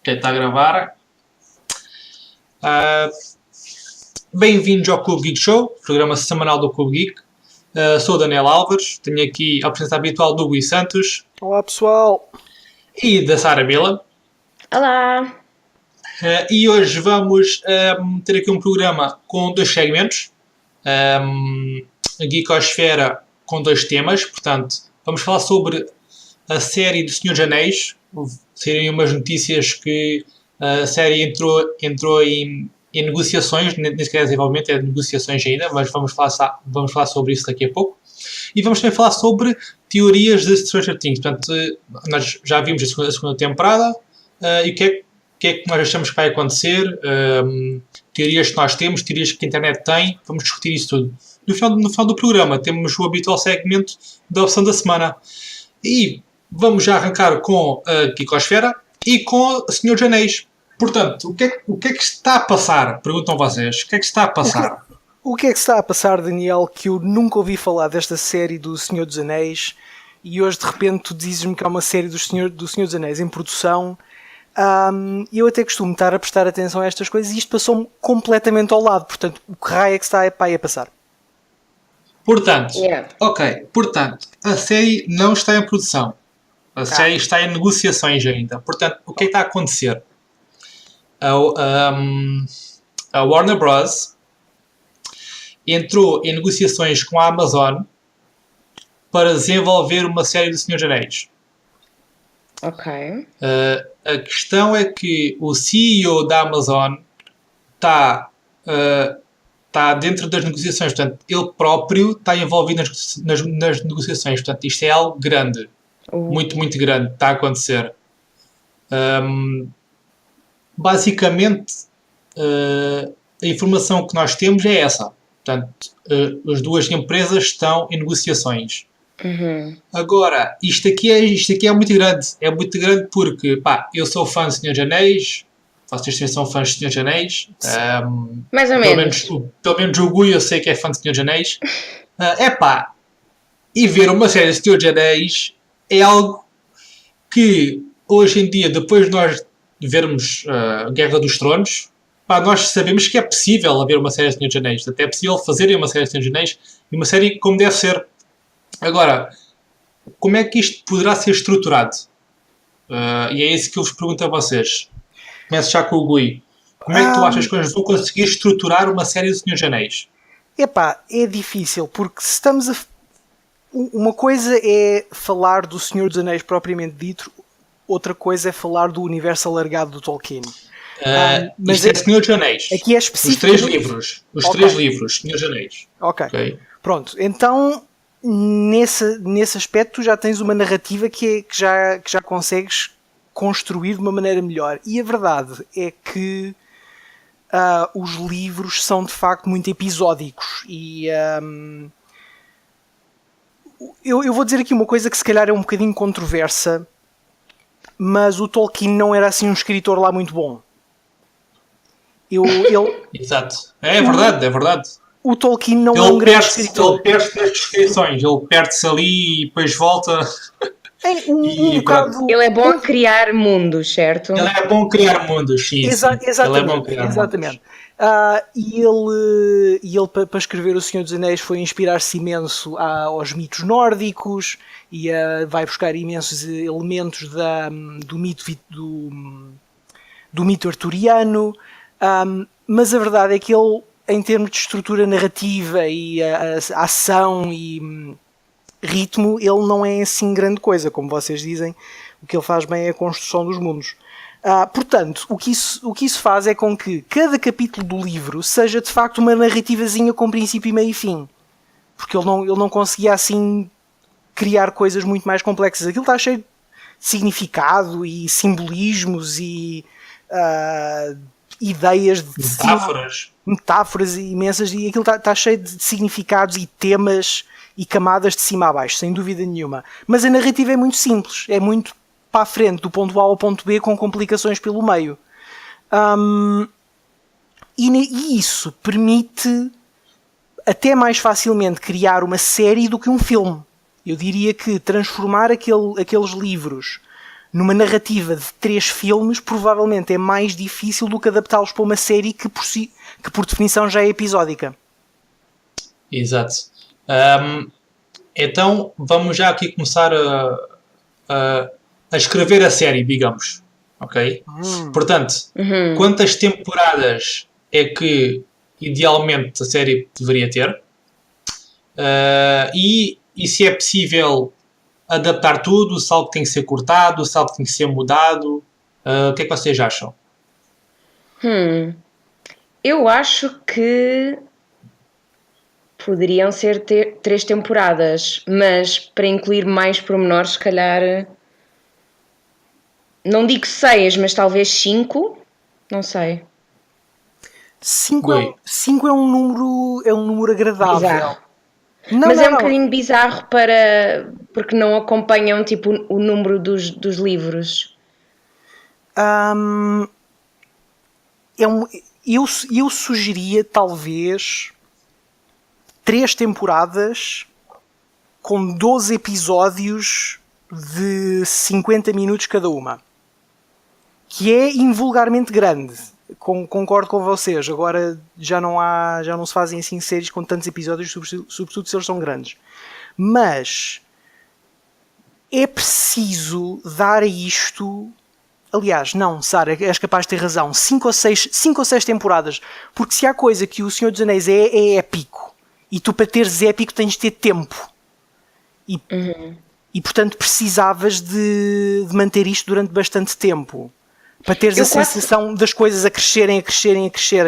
Quem está a gravar? Ah, Bem-vindos ao Clube Geek Show, programa semanal do Clube Geek. Sou o Daniel Alves, tenho aqui a presença habitual do Gui Santos Olá pessoal! e da Sara Bila. Olá! E hoje vamos ter aqui um programa com dois segmentos. A Geekosfera com dois temas, portanto, vamos falar sobre a série do Senhor dos Anéis. Serem umas notícias que a série entrou em negociações, nem sequer é desenvolvimento, é negociações ainda, mas vamos falar sobre isso daqui a pouco. E vamos também falar sobre teorias de Stranger Things. Portanto, nós já vimos a segunda temporada e o que é que nós achamos que vai acontecer, teorias que nós temos, teorias que a internet tem, vamos discutir isso tudo. No final do programa temos o habitual segmento da opção da semana. E vamos já arrancar com a Geekosfera e com o Senhor dos Anéis. Portanto, o que é que está a passar? Perguntam vocês. O que é que está a passar? O que é que está a passar, Daniel, que eu nunca ouvi falar desta série do Senhor dos Anéis e hoje de repente tu dizes-me que há uma série do Senhor dos Anéis em produção. Eu até costumo estar a prestar atenção a estas coisas e isto passou-me completamente ao lado. Portanto, o que raio é que está a passar? Portanto, portanto, a série não está em produção. A série está em negociações ainda. Portanto, o que é que está a acontecer? A Warner Bros. Entrou em negociações com a Amazon para desenvolver uma série do Senhor dos Anéis. Ok. A questão é que o CEO da Amazon está dentro das negociações, portanto, ele próprio está envolvido nas negociações, portanto, isto é algo grande, muito, muito grande, está a acontecer. Basicamente, a informação que nós temos é essa, portanto, as duas empresas estão em negociações. Uhum. Agora, isto aqui é muito grande porque, eu sou fã de Senhor dos Anéis, vocês também são fãs de Senhor dos Anéis. Mais ou menos. Pelo menos o Gui eu sei que é fã de Senhor dos Anéis. E ver uma série de Senhor dos Anéis é algo que, hoje em dia, depois de nós vermos Guerra dos Tronos, nós sabemos que é possível haver uma série de Senhor dos Anéis. Até é possível fazerem uma série de Senhor dos Anéis e uma série como deve ser. Agora, como é que isto poderá ser estruturado? E é isso que eu vos pergunto a vocês. Começo já com o Gui. Como é que tu achas que nós vamos conseguir estruturar uma série do Senhor dos Anéis? É difícil, porque se estamos a... Uma coisa é falar do Senhor dos Anéis propriamente dito, outra coisa é falar do universo alargado do Tolkien. Mas isto é Senhor dos Anéis. Aqui é específico. Os três livros, Senhor dos Anéis. Ok. Pronto, então nesse aspecto tu já tens uma narrativa que já consegues construir de uma maneira melhor. E a verdade é que os livros são de facto muito episódicos e eu vou dizer aqui uma coisa que se calhar é um bocadinho controversa, mas o Tolkien não era assim um escritor lá muito bom. Exato. É verdade. O Tolkien não é um grande escritor. Ele perde-se nas descrições, ele perde-se ali e depois volta. Ele é bom a criar mundos, certo? Ele é bom a criar mundos, sim. Exatamente. Ele é bom a criar mundos. E ele para escrever O Senhor dos Anéis foi inspirar-se imenso aos mitos nórdicos e vai buscar imensos elementos do mito arturiano, mas a verdade é que ele, em termos de estrutura narrativa e a ação e ritmo, ele não é assim grande coisa, como vocês dizem. O que ele faz bem é a construção dos mundos. Portanto, o que isso faz é com que cada capítulo do livro seja de facto uma narrativazinha com princípio, meio e fim, porque ele não conseguia assim criar coisas muito mais complexas. Aquilo está cheio de significado e simbolismos e ideias de metáforas imensas, e aquilo está cheio de significados e temas e camadas de cima a baixo, sem dúvida nenhuma. Mas a narrativa é muito simples, é muito para a frente, do ponto A ao ponto B, com complicações pelo meio. E isso permite até mais facilmente criar uma série do que um filme. Eu diria que transformar aqueles livros numa narrativa de 3 filmes, provavelmente é mais difícil do que adaptá-los para uma série que por definição já é episódica. Exato. Então vamos já aqui começar a escrever a série, digamos. Ok? Portanto, quantas temporadas é que idealmente a série deveria ter? E se é possível adaptar tudo, se algo tem que ser cortado, se algo tem que ser mudado, o que é que vocês acham? Eu acho que poderiam ser 3 temporadas, mas para incluir mais pormenores, se calhar, não digo 6, mas talvez 5, não sei. 5 é um número agradável. Bizarro. Mas é um bocadinho bizarro porque não acompanham tipo o número dos livros. Eu sugeria talvez 3 temporadas com 12 episódios de 50 minutos cada uma, que é invulgarmente grande. Concordo com vocês. Agora já não se fazem assim séries com tantos episódios, sobretudo se eles são grandes. Mas é preciso dar a isto. Aliás, não, Sara, és capaz de ter razão. 5 ou 6 temporadas. Porque se há coisa que o Senhor dos Anéis é épico. E tu, para teres épico, tens de ter tempo. E portanto, precisavas de manter isto durante bastante tempo. Para teres a sensação das coisas a crescerem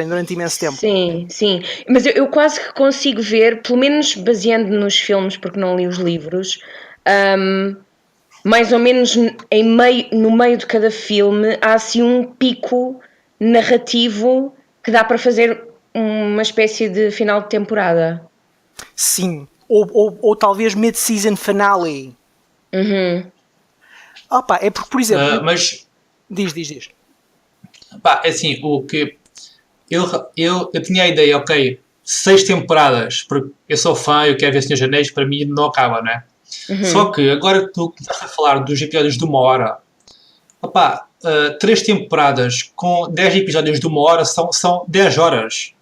durante imenso tempo. Sim, sim. Mas eu quase que consigo ver, pelo menos baseando nos filmes, porque não li os livros, mais ou menos no meio de cada filme há assim um pico narrativo que dá para fazer uma espécie de final de temporada. Sim. Ou talvez mid-season finale. É porque, por exemplo... Mas... Diz. É assim, o que... Eu tinha a ideia, ok, 6 temporadas, porque eu sou fã, eu quero ver Senhor dos Anéis, para mim não acaba, não é? Só que agora que tu começaste a falar dos episódios de 1 hora, 3 temporadas com 10 episódios de 1 hora são 10 horas.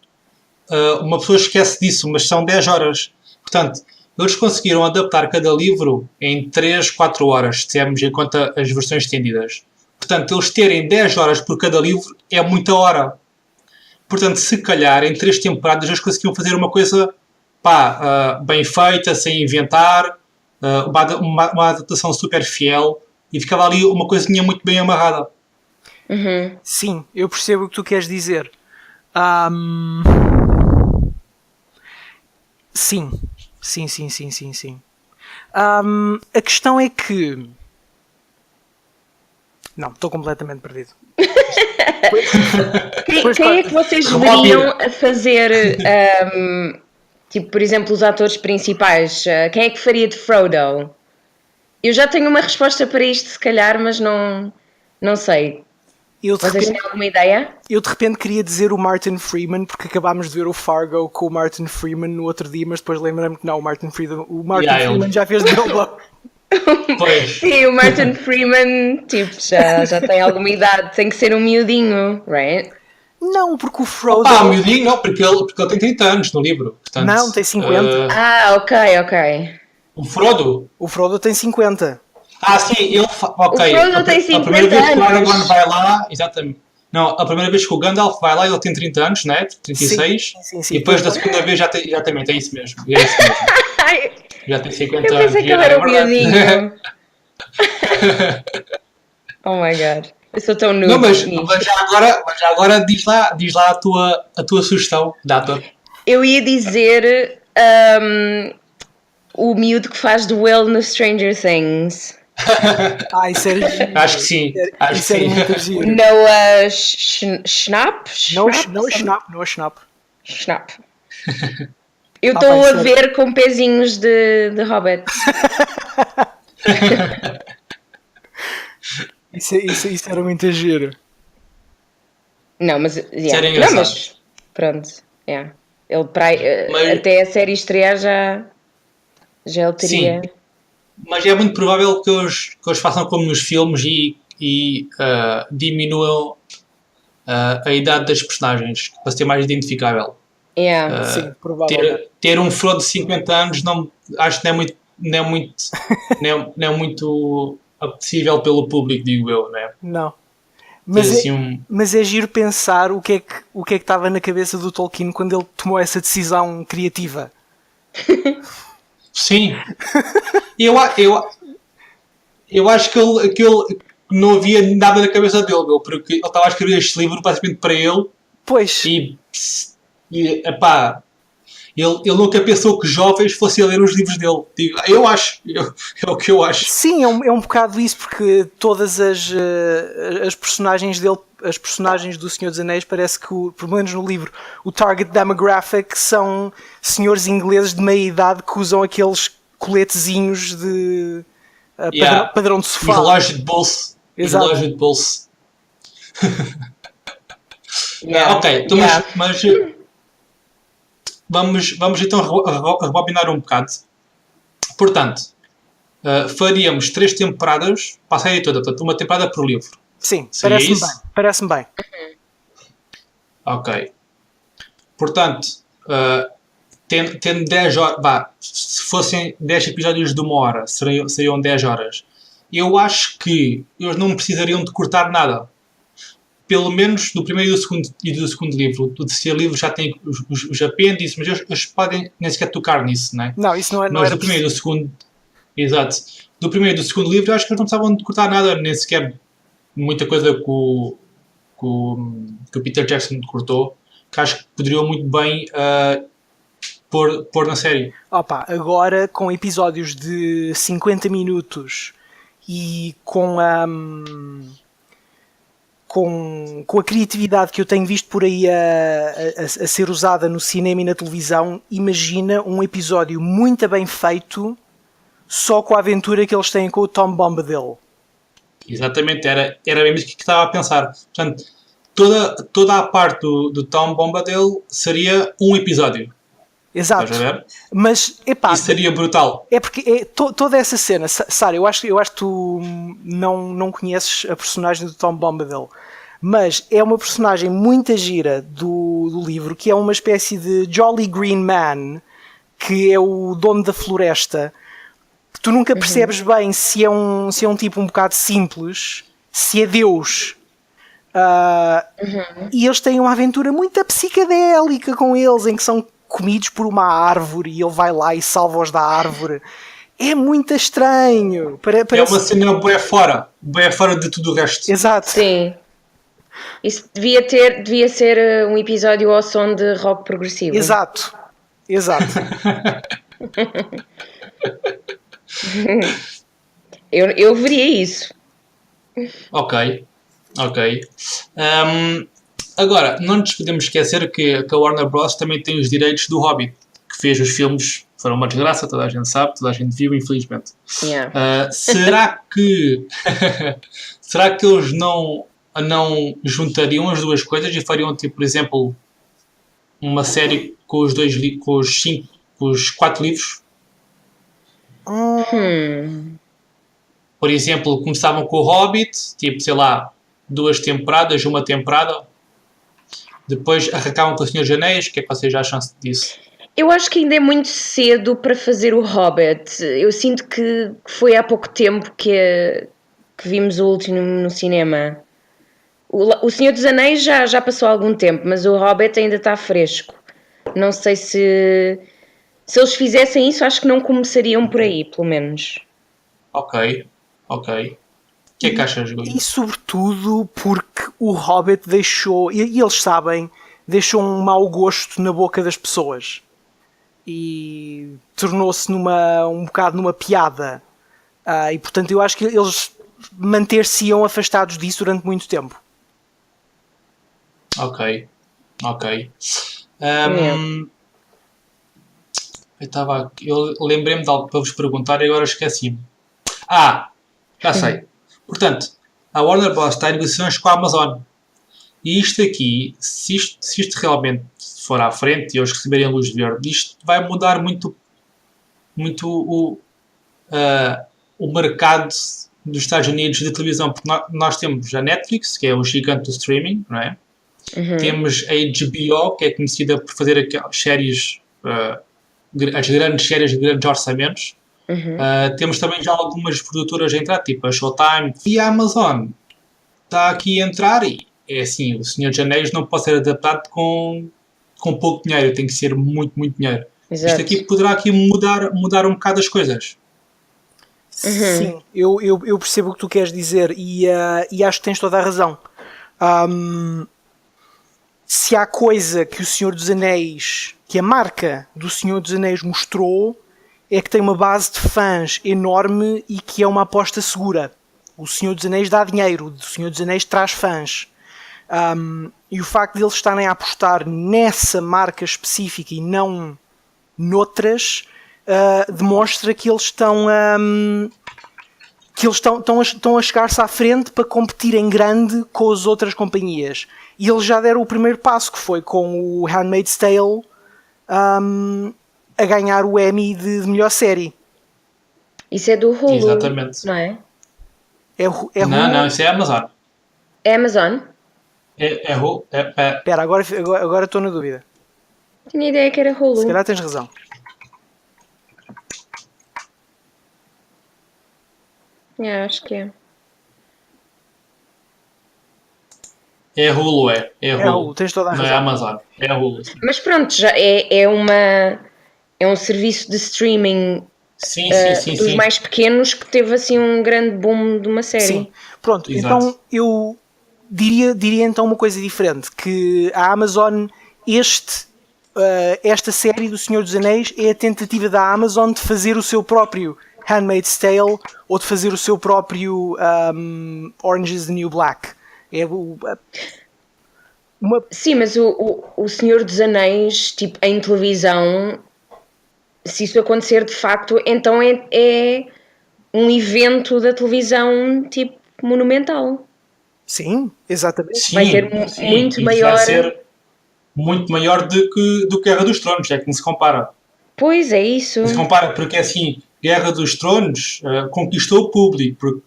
Uma pessoa esquece disso, mas são 10 horas. Portanto, eles conseguiram adaptar cada livro em 3, 4 horas, se tivermos em conta as versões estendidas. Portanto, eles terem 10 horas por cada livro é muita hora. Portanto, se calhar em 3 temporadas eles conseguiam fazer uma coisa bem feita, sem inventar, uma adaptação super fiel, e ficava ali uma coisinha muito bem amarrada. Sim, eu percebo o que tu queres dizer. Sim. A questão é que... Não, estou completamente perdido. Quem é que vocês veriam a fazer, tipo, por exemplo, os atores principais? Quem é que faria de Frodo? Eu já tenho uma resposta para isto, se calhar, mas não sei. Vocês têm alguma ideia? Eu de repente queria dizer o Martin Freeman, porque acabámos de ver o Fargo com o Martin Freeman no outro dia, mas depois lembrei-me que não, o Martin Freeman já fez de Bilbo. Pois. Sim, o Martin Freeman, tipo, já tem alguma idade, tem que ser um miudinho, right? Não, porque o Frodo... miudinho não, porque ele tem 30 anos no livro. Portanto, não, tem 50. Ok. O Frodo? O Frodo tem 50. Sim, ele... Ok. O Frodo tem 50 a primeira vez que o anos. Aragorn vai lá... Exatamente. Não, a primeira vez que o Gandalf vai lá, ele tem 30 anos, né? 36. Sim. E depois da segunda vez já também tem isso mesmo. Já tem 50 Eu anos. pensei que ele era um miudinho. Oh my god. Eu sou tão noob. Não, mas já agora diz lá a tua sugestão de ator. Eu ia dizer o miúdo que faz do Will no Stranger Things. Isso era... Acho que sim. Isso era muito giro. Noah Schnapp? Noah Schnapp. Eu estou a ver com pezinhos de Hobbit. Isso era muito giro. Não, mas... pronto. Yeah. Ele até a série estrear já ele teria... Mas é muito provável que eles façam como nos filmes e diminuam a idade das personagens para ser mais identificável. Yeah. Sim, provavelmente. Ter um Frodo de 50 anos acho que não é muito apetecível pelo público, digo eu, né? Não. Ter assim Mas é giro pensar o que é que estava na cabeça do Tolkien quando ele tomou essa decisão criativa. Sim. Eu acho que ele não havia nada na cabeça dele, meu, porque ele estava a escrever este livro basicamente para ele Pois, e epá, ele nunca pensou que jovens fossem a ler os livros dele. Digo, é o que eu acho. sim, é um bocado isso, porque todas as personagens dele, as personagens do Senhor dos Anéis, parece que, pelo menos no livro, o target demographic são senhores ingleses de meia idade que usam aqueles coletezinhos de padrão de E sofá. relógio de bolso. Exato. Relógio de bolso. Yeah. Ok, então, Yeah. mas vamos então rebobinar um bocado. Portanto, faríamos 3 temporadas para a série toda, portanto, uma temporada por livro. Sim, Seria parece-me isso? bem. Parece-me bem. Ok. Portanto, tendo 10 horas, se fossem 10 episódios de 1 hora, seriam 10 horas. Eu acho que eles não precisariam de cortar nada. Pelo menos do primeiro e do segundo livro. Do terceiro livro já tem os apêndices, mas eles podem nem sequer tocar nisso, né? Não, isso não Mas era do primeiro e preciso. do segundo. Exato. Do primeiro e do segundo livro, eu acho que eles não precisavam de cortar nada, nem sequer muita coisa que o Peter Jackson cortou, que acho que poderiam muito bem pôr na série. Opa, agora com episódios de 50 minutos e com a criatividade que eu tenho visto por aí a ser usada no cinema e na televisão, imagina um episódio muito bem feito só com a aventura que eles têm com o Tom Bombadil. Exatamente, era mesmo isso que estava a pensar. Portanto, toda a parte do Tom Bombadil seria um episódio. Exato. Estás a ver? Mas, epá, Isso seria brutal. é porque toda essa cena, Sara, eu acho que tu não conheces a personagem do Tom Bombadil, mas é uma personagem muito gira do livro, que é uma espécie de Jolly Green Man, que é o dono da floresta, que tu nunca percebes bem se é um tipo um bocado simples, se é Deus. E eles têm uma aventura muito psicadélica com eles, em que são comidos por uma árvore e ele vai lá e salva-os da árvore. É muito estranho. É uma cena bué fora de tudo o resto. Exato. Sim. Isso devia ser um episódio ao som de rock progressivo. Exato. Eu veria isso. Ok. Agora, não nos podemos esquecer que a Warner Bros. Também tem os direitos do Hobbit, que fez os filmes, foram uma desgraça, toda a gente sabe, toda a gente viu, infelizmente. Yeah. Será que eles não juntariam as duas coisas e fariam, tipo, por exemplo, uma série com os 4 livros? Por exemplo, começavam com o Hobbit, tipo, sei lá, 2 temporadas, uma temporada. Depois arrancavam com o Senhor dos Anéis. O que é que vocês acham disso? Eu acho que ainda é muito cedo para fazer o Hobbit. Eu sinto que foi há pouco tempo que vimos o último no cinema. O Senhor dos Anéis já passou algum tempo, mas o Hobbit ainda está fresco. Não sei se eles fizessem isso, acho que não começariam por aí, pelo menos. Ok. O que é que achas, Gui? E sobretudo porque o Hobbit deixou, e eles sabem, deixou um mau gosto na boca das pessoas. E tornou-se um bocado numa piada. E portanto eu acho que eles manter-se-iam afastados disso durante muito tempo. Ok. Eu lembrei-me de algo para vos perguntar e agora esqueci-me. Já sei. Portanto, a Warner Bros. Está em negociações com a Amazon. E isto aqui, se isto realmente for à frente e eles receberem luz verde, isto vai mudar muito o mercado dos Estados Unidos de televisão, porque nós temos a Netflix, que é o gigante do streaming, não é? Temos a HBO, que é conhecida por fazer aquelas séries, as grandes séries de grandes orçamentos. Temos também já algumas produtoras a entrar, tipo a Showtime, e a Amazon está aqui a entrar, e é assim, o Senhor dos Anéis não pode ser adaptado com pouco dinheiro, tem que ser muito, muito dinheiro. Exato. Isto aqui poderá aqui mudar um bocado as coisas. Sim, eu percebo o que tu queres dizer e acho que tens toda a razão. Se há coisa que o Senhor dos Anéis, que a marca do Senhor dos Anéis mostrou, é que tem uma base de fãs enorme e que é uma aposta segura. O Senhor dos Anéis dá dinheiro, o Senhor dos Anéis traz fãs. E o facto de eles estarem a apostar nessa marca específica e não noutras, demonstra que eles estão a chegar-se à frente para competir em grande com as outras companhias. E eles já deram o primeiro passo, que foi com o Handmaid's Tale a ganhar o Emmy de melhor série. Isso é do Hulu, Exatamente. não é? Não, isso é a Amazon. É Amazon? É Hulu. Espera, agora estou na dúvida. Tinha ideia que era Hulu. Se calhar tens razão. Acho que é. É Hulu, é Hulu. Tens toda a razão. Não é Amazon, é Hulu. Mas pronto, já é um serviço de streaming Sim. dos mais pequenos que teve assim um grande boom de uma série. Sim, pronto, Exato. então eu diria então uma coisa diferente, que a Amazon, esta série do Senhor dos Anéis é a tentativa da Amazon de fazer o seu próprio Handmaid's Tale ou de fazer o seu próprio Orange is the New Black. Sim, mas o Senhor dos Anéis, tipo, em televisão, se isso acontecer de facto, então é um evento da televisão, tipo, monumental. Sim, exatamente. Sim, vai ser muito e maior. Vai ser muito maior do que Guerra dos Tronos, é que não se compara. Pois, é isso. Não se compara, porque assim, Guerra dos Tronos conquistou o público, porque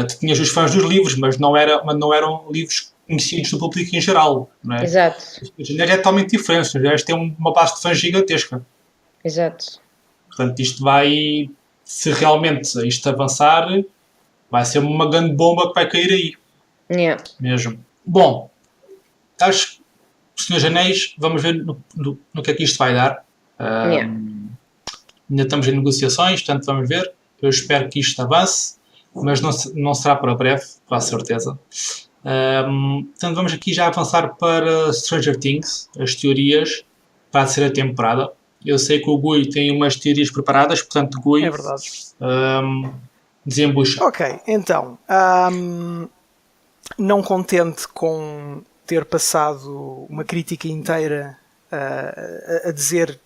tu tinhas os fãs dos livros, mas não eram livros conhecidos do público em geral, não é? Exato. Os Anéis é totalmente diferente, os Anéis têm uma base de fãs gigantesca. Exato. Portanto, isto vai, se realmente isto avançar, vai ser uma grande bomba que vai cair aí. Yeah. Mesmo. Bom, acho que os Senhores Anéis, vamos ver no que é que isto vai dar. Ainda estamos em negociações, portanto vamos ver. Eu espero que isto avance, mas não será para breve, com a certeza. Portanto, vamos aqui já avançar para Stranger Things, as teorias para a terceira temporada. Eu sei que o Gui tem umas teorias preparadas, portanto, Gui, É verdade. desembucha. Ok, então, não contente com ter passado uma crítica inteira a dizer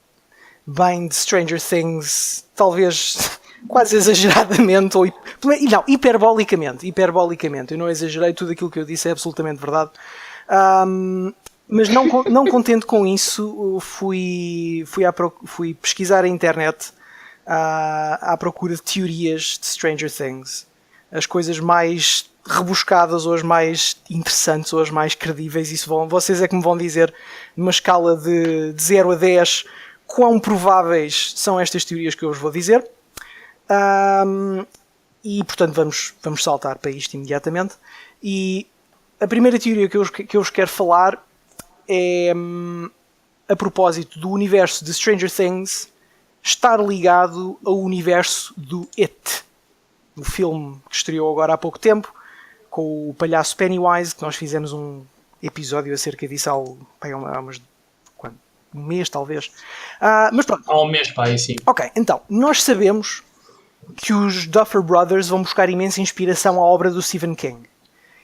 bem de Stranger Things, talvez quase exageradamente, ou não, hiperbolicamente, eu não exagerei, tudo aquilo que eu disse é absolutamente verdade. Mas não contente com isso, fui pesquisar a internet à procura de teorias de Stranger Things. As coisas mais rebuscadas, ou as mais interessantes, ou as mais credíveis. Vocês é que me vão dizer, numa escala de 0 a 10, quão prováveis são estas teorias que eu vos vou dizer. E portanto vamos saltar para isto imediatamente. E a primeira teoria que eu vos quero falar é a propósito do universo de Stranger Things estar ligado ao universo do It, o filme que estreou agora há pouco tempo, com o palhaço Pennywise, que nós fizemos um episódio acerca disso há um mês talvez. Mas pronto. Há um mês, pá, aí sim. Ok, então, nós sabemos que os Duffer Brothers vão buscar imensa inspiração à obra do Stephen King.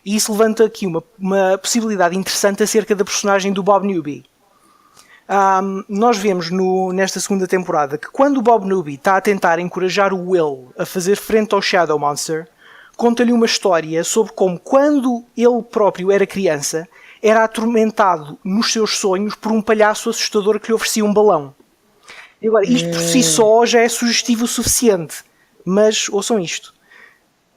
E isso levanta aqui uma possibilidade interessante acerca da personagem do Bob Newby. Nós vemos nesta segunda temporada que quando o Bob Newby está a tentar encorajar o Will a fazer frente ao Shadow Monster, conta-lhe uma história sobre como, quando ele próprio era criança, era atormentado nos seus sonhos por um palhaço assustador que lhe oferecia um balão. E agora, isto por si só já é sugestivo o suficiente. Mas ouçam isto.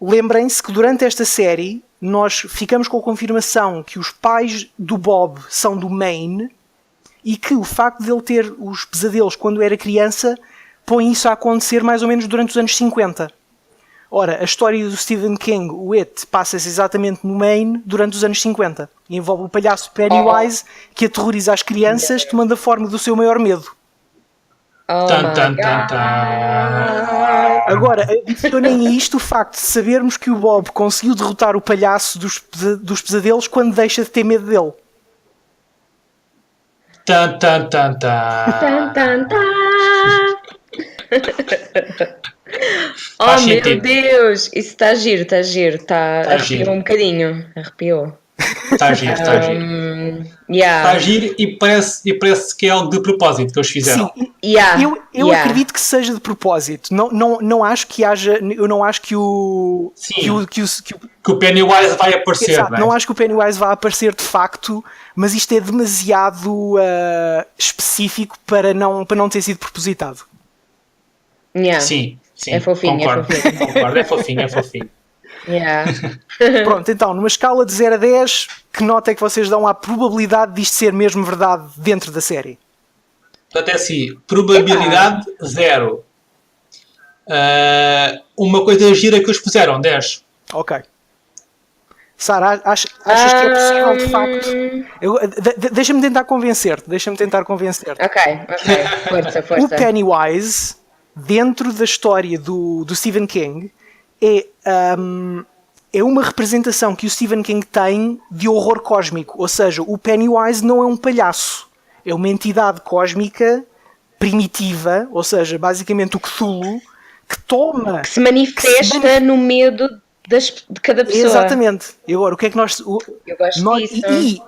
Lembrem-se que durante esta série nós ficamos com a confirmação que os pais do Bob são do Maine e que o facto de ele ter os pesadelos quando era criança põe isso a acontecer mais ou menos durante os anos 50. Ora, a história do Stephen King, o It, passa-se exatamente no Maine durante os anos 50 e envolve o palhaço Pennywise que aterroriza as crianças tomando a forma do seu maior medo. Tan, tan, tan, tan. Agora, adicionem a isto o facto de sabermos que o Bob conseguiu derrotar o palhaço dos pesadelos quando deixa de ter medo dele. Tan, tan, tan, Tan, tan. tan, tan. Oh Faz meu sentido. Deus, isso está giro, está giro, arrepiou giro. um bocadinho, arrepiou. Está giro, está giro. Yeah, Está giro e parece que é algo de propósito que eles fizeram. Sim, yeah, eu yeah. acredito que seja de propósito. Não acho que haja. Eu não acho que o. Sim. Que o Pennywise vai aparecer. Exato, Não é? não acho que o Pennywise vá aparecer de facto, mas isto é demasiado específico para não ter sido propositado. Yeah. Sim, É fofinho, concordo, é fofinho. concordo, é fofinho. Yeah. Pronto, então, numa escala de 0 a 10, que nota é que vocês dão à probabilidade disto ser mesmo verdade dentro da série? Portanto, é assim, probabilidade 0. Uma coisa gira que eles puseram, 10. Ok. Sara, achas que é possível de facto? Deixa-me tentar convencer-te. Ok, força. O Pennywise, dentro da história do Stephen King, é uma representação que o Stephen King tem de horror cósmico. Ou seja, o Pennywise não é um palhaço. É uma entidade cósmica primitiva, ou seja, basicamente o Cthulhu, que se manifesta no medo de cada pessoa. Exatamente. E agora, o que é que nós... Eu gosto disso.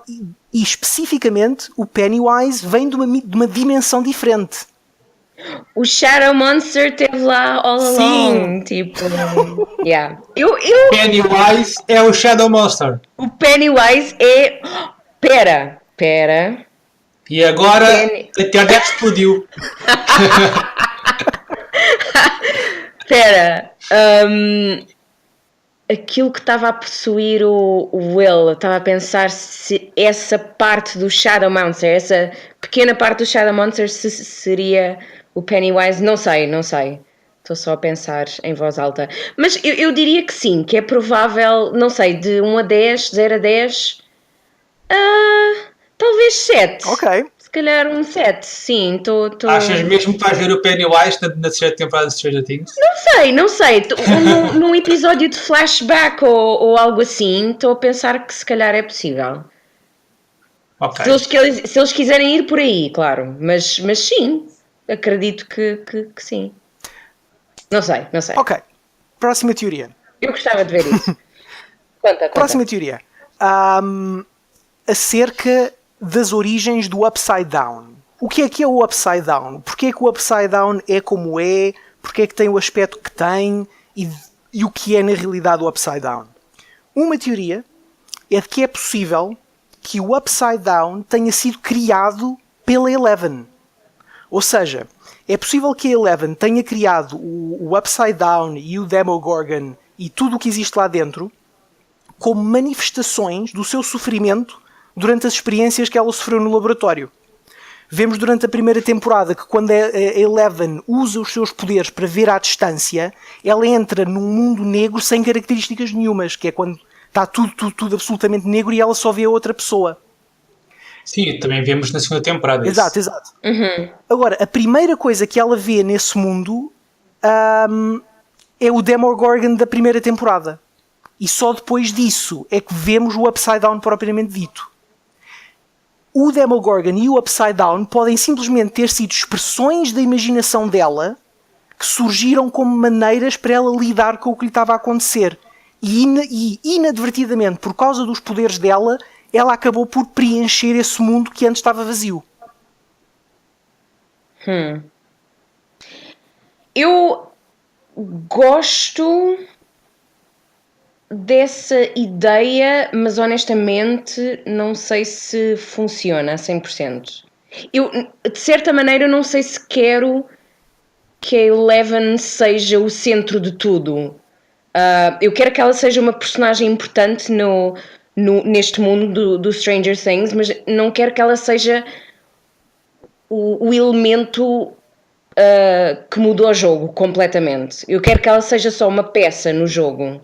E especificamente, o Pennywise vem de uma dimensão diferente. O Shadow Monster esteve lá all along. Tipo, yeah. Pennywise é o Shadow Monster. O Pennywise é... Pera. E agora a internet explodiu. Pera. Aquilo que estava a possuir o Will, estava a pensar se essa parte do Shadow Monster, essa pequena parte do Shadow Monster seria o Pennywise. Não sei. Estou só a pensar em voz alta. Mas eu diria que sim, que é provável, não sei, de 1 a 10, 0 a 10, talvez 7. Ok. Se calhar um 7, sim. Achas mesmo que vais ver o Pennywise na terceira temporada de Stranger Things? Não sei. Num episódio de flashback ou algo assim, estou a pensar que se calhar é possível. Okay. Se eles quiserem ir por aí, claro. Mas sim, acredito que sim. Não sei. Ok. Próxima teoria. Eu gostava de ver isso. Conta. Próxima teoria. Acerca das origens do Upside Down. O que é o Upside Down? Porquê é que o Upside Down é como é? Porquê é que tem o aspecto que tem? E o que é na realidade o Upside Down? Uma teoria é de que é possível que o Upside Down tenha sido criado pela Eleven. Ou seja, é possível que a Eleven tenha criado o Upside Down e o Demogorgon e tudo o que existe lá dentro como manifestações do seu sofrimento durante as experiências que ela sofreu no laboratório. Vemos durante a primeira temporada que quando a Eleven usa os seus poderes para ver à distância, ela entra num mundo negro sem características nenhumas, que é quando está tudo absolutamente negro e ela só vê a outra pessoa. Sim, também vemos na segunda temporada. Exato. Uhum. Agora, a primeira coisa que ela vê nesse mundo é o Demogorgon da primeira temporada. E só depois disso é que vemos o Upside Down propriamente dito. O Demogorgon e o Upside Down podem simplesmente ter sido expressões da imaginação dela que surgiram como maneiras para ela lidar com o que lhe estava a acontecer. E inadvertidamente, por causa dos poderes dela, ela acabou por preencher esse mundo que antes estava vazio. Eu gosto dessa ideia, mas honestamente não sei se funciona a 100%. Eu, de certa maneira, não sei se quero que a Eleven seja o centro de tudo. Eu quero que ela seja uma personagem importante neste mundo do Stranger Things, mas não quero que ela seja o elemento que mudou o jogo completamente. Eu quero que ela seja só uma peça no jogo.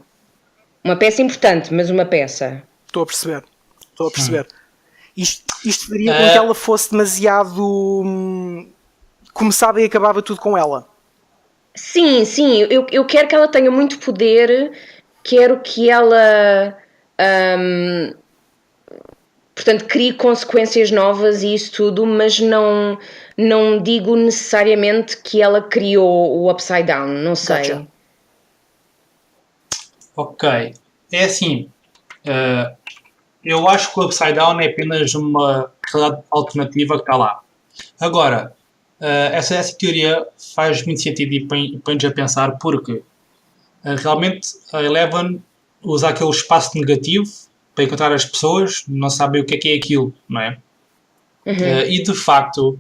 Uma peça importante, mas uma peça. Estou a perceber. Isto faria com que ela fosse demasiado... começava e acabava tudo com ela. Sim, eu quero que ela tenha muito poder, quero que ela portanto crie consequências novas e isso tudo, mas não digo necessariamente que ela criou o Upside Down, não sei. Gotcha. Ok, é assim, eu acho que o Upside Down é apenas uma realidade alternativa que está lá. Agora, essa teoria faz muito sentido e põe-nos a pensar porque realmente a Eleven usa aquele espaço negativo para encontrar as pessoas, não sabem o que é aquilo, não é? E de facto,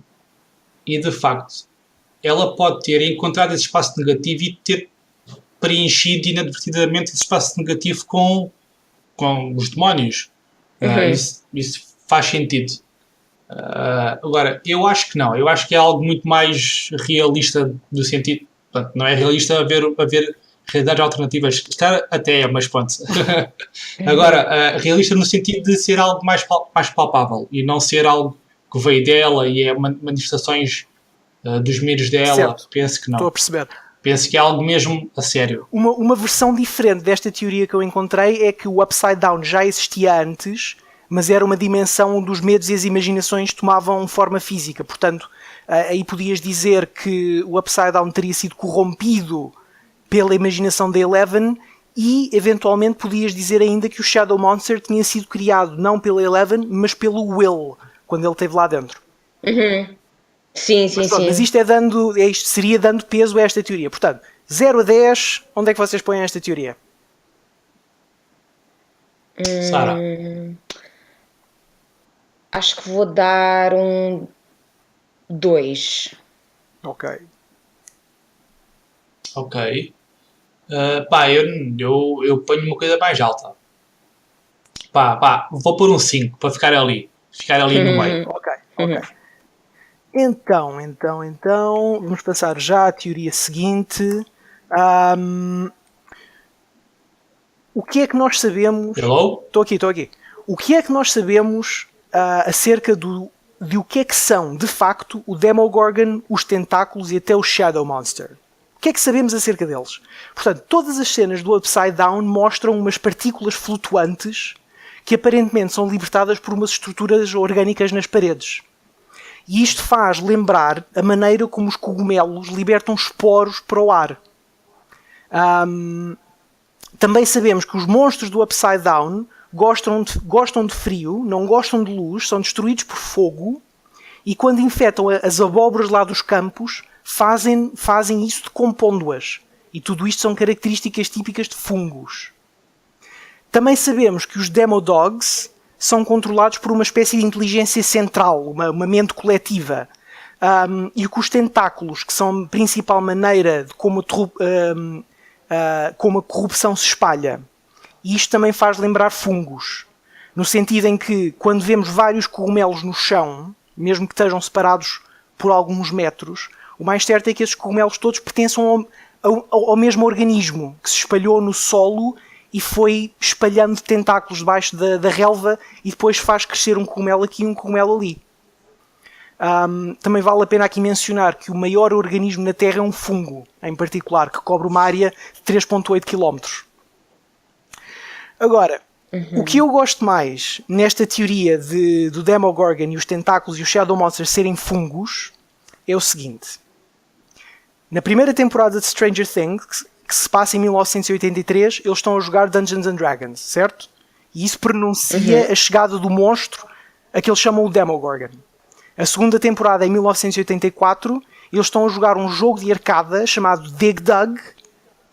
ela pode ter encontrado esse espaço negativo e ter preenchido inadvertidamente esse espaço negativo com os demónios. Isso faz sentido. Agora, eu acho que não. Eu acho que é algo muito mais realista do sentido... Portanto, não é realista haver realidades alternativas. Até é, mas pronto. Agora, realista no sentido de ser algo mais palpável e não ser algo que veio dela e é manifestações dos medos dela. Certo. Penso que não. Estou a perceber. Penso que é algo mesmo a sério. Uma versão diferente desta teoria que eu encontrei é que o Upside Down já existia antes, mas era uma dimensão onde os medos e as imaginações tomavam forma física. Portanto, aí podias dizer que o Upside Down teria sido corrompido pela imaginação da Eleven e, eventualmente, podias dizer ainda que o Shadow Monster tinha sido criado não pela Eleven, mas pelo Will, quando ele esteve lá dentro. Sim. Mas isto seria dando peso a esta teoria. Portanto, 0 a 10, onde é que vocês põem esta teoria? Sara? Acho que vou dar um 2. Ok. Eu ponho uma coisa mais alta. Vou pôr um 5 para ficar ali no meio. Ok. Então, vamos passar já à teoria seguinte. O que é que nós sabemos... Hello? Estou aqui. O que é que nós sabemos acerca de o que é que são, de facto, o Demogorgon, os tentáculos e até o Shadow Monster? O que é que sabemos acerca deles? Portanto, todas as cenas do Upside Down mostram umas partículas flutuantes que aparentemente são libertadas por umas estruturas orgânicas nas paredes. E isto faz lembrar a maneira como os cogumelos libertam esporos para o ar. Também sabemos que os monstros do Upside Down gostam de frio, não gostam de luz, são destruídos por fogo e quando infectam as abóboras lá dos campos fazem isso decompondo-as. E tudo isto são características típicas de fungos. Também sabemos que os Demodogs são controlados por uma espécie de inteligência central, uma mente coletiva. E que os tentáculos, que são a principal maneira de como a corrupção se espalha. E isto também faz lembrar fungos. No sentido em que, quando vemos vários cogumelos no chão, mesmo que estejam separados por alguns metros, o mais certo é que esses cogumelos todos pertençam ao mesmo organismo, que se espalhou no solo e foi espalhando tentáculos debaixo da relva e depois faz crescer um cogumelo aqui e um cogumelo ali. Também vale a pena aqui mencionar que o maior organismo na Terra é um fungo, em particular, que cobre uma área de 3,8 km. Agora, o que eu gosto mais nesta teoria do Demogorgon e os tentáculos e os Shadow Monsters serem fungos é o seguinte. Na primeira temporada de Stranger Things, que se passa em 1983, eles estão a jogar Dungeons and Dragons, certo? E isso pronuncia a chegada do monstro a que eles chamam o Demogorgon. A segunda temporada, em 1984, eles estão a jogar um jogo de arcada chamado Dig Dug,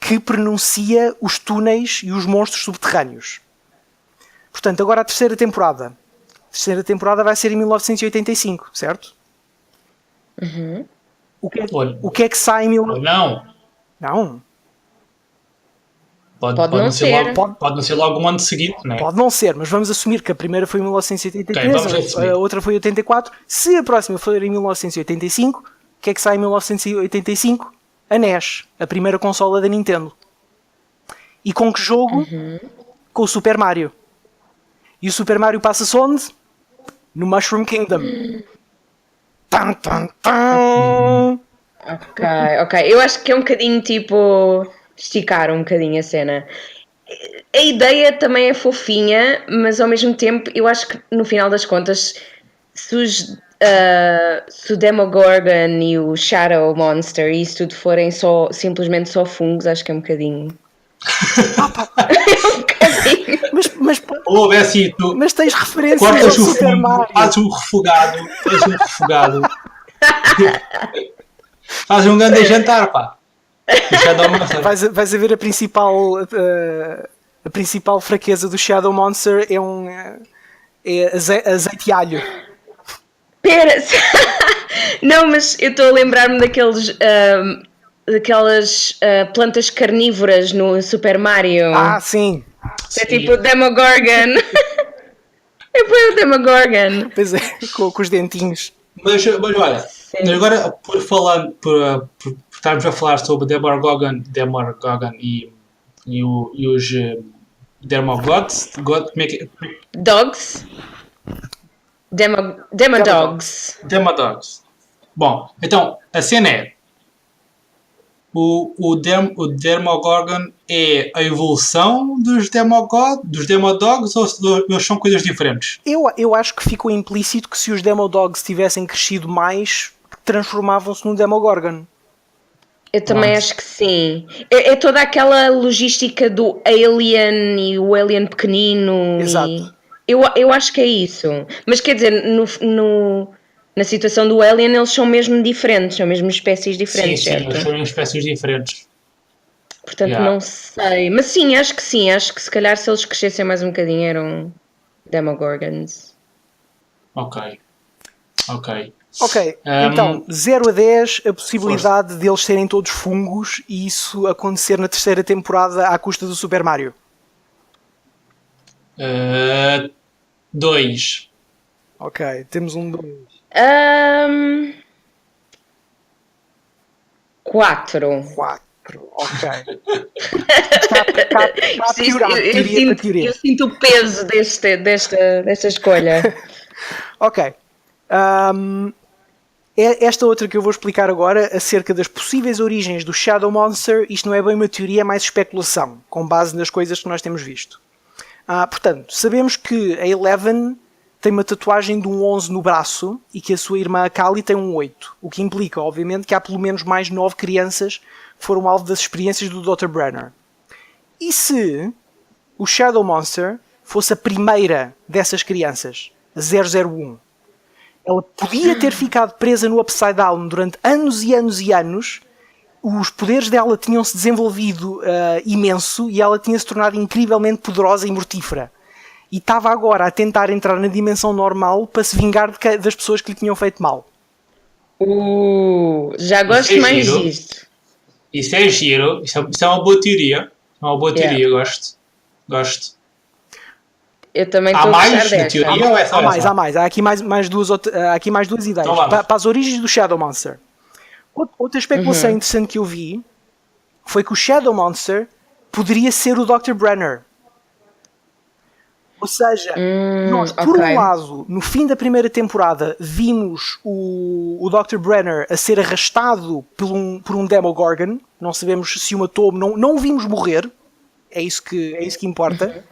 que pronuncia os túneis e os monstros subterrâneos. Portanto, agora a terceira temporada. A terceira temporada vai ser em 1985, certo? o que é que sai em Não. Não. Pode Pode não não ser ser. pode não ser logo um ano seguinte, não é? Pode não ser, mas vamos assumir que a primeira foi em 1983, Ok, vamos assumir. a outra foi em 84. Se a próxima for em 1985, o que é que sai em 1985? A NES, a primeira consola da Nintendo. E com que jogo? Com o Super Mario. E o Super Mario passa-se onde? No Mushroom Kingdom. Tan, tan, tan. Ok. Eu acho que é um bocadinho tipo esticar um bocadinho a cena. A ideia também é fofinha, mas ao mesmo tempo eu acho que no final das contas, se o Demogorgon e o Shadow Monster e isso tudo forem simplesmente só fungos, acho que é um bocadinho. Um bocadinho. Ou é assim, tu Mas tens referências ao cortas o Super fundo, Mario. fazes um refogado. Fazes um grande jantar, pá. O Shadow Monster. Vais a ver a principal fraqueza do Shadow Monster é azeite e alho. Pera! Não, mas eu estou a lembrar-me daquelas plantas carnívoras no Super Mario. Ah, sim. É tipo o Demogorgon. É o Demogorgon. Pois é, com os dentinhos. Mas olha, Sim. agora por estarmos a falar sobre Demogorgon e os Demogods, como é que é? Dogs. Demodogs. Demodogs. Bom, então a cena é o Demogorgon é a evolução dos Demodogs ou eles são coisas diferentes? Eu acho que ficou implícito que se os Demodogs tivessem crescido mais, transformavam-se num Demogorgon. Eu também acho que sim. É toda aquela logística do Alien e o Alien pequenino. Exato. Eu acho que é isso. Mas quer dizer, na situação do Alien eles são mesmo diferentes, são mesmo espécies diferentes, Sim, certo? eles são espécies diferentes. Portanto, Yeah. não sei. Mas sim. Acho que se calhar se eles crescessem mais um bocadinho eram Demogorgons. Ok. Ok, então 0 a 10 a possibilidade de eles serem todos fungos e isso acontecer na terceira temporada à custa do Super Mario. 2. Ok, temos um 2. 4. 4, ok. Está a piorar, teoria para teoria. Eu sinto o peso desta escolha. Ok. Esta outra que eu vou explicar agora, acerca das possíveis origens do Shadow Monster, isto não é bem uma teoria, é mais especulação, com base nas coisas que nós temos visto. Portanto, sabemos que a Eleven tem uma tatuagem de um 11 no braço e que a sua irmã Kali tem um 8, o que implica, obviamente, que há pelo menos mais 9 crianças que foram alvo das experiências do Dr. Brenner. E se o Shadow Monster fosse a primeira dessas crianças, a 001? Ela podia ter ficado presa no Upside Down durante anos e anos e anos. Os poderes dela tinham-se desenvolvido imenso e ela tinha-se tornado incrivelmente poderosa e mortífera. E estava agora a tentar entrar na dimensão normal para se vingar das pessoas que lhe tinham feito mal. Já gosto mais disto. Isso é giro. Isso é uma boa teoria. Gosto. Eu também Há estou a mais gostar na desta. teoria ou é só essa? Há mais. Há aqui mais duas ideias. Então vamos. Para as origens do Shadow Monster. Outra especulação interessante que eu vi foi que o Shadow Monster poderia ser o Dr. Brenner. Ou seja, nós, por um lado, no fim da primeira temporada, vimos o Dr. Brenner a ser arrastado por um Demogorgon. Não sabemos se o matou, não o vimos morrer. É isso que importa.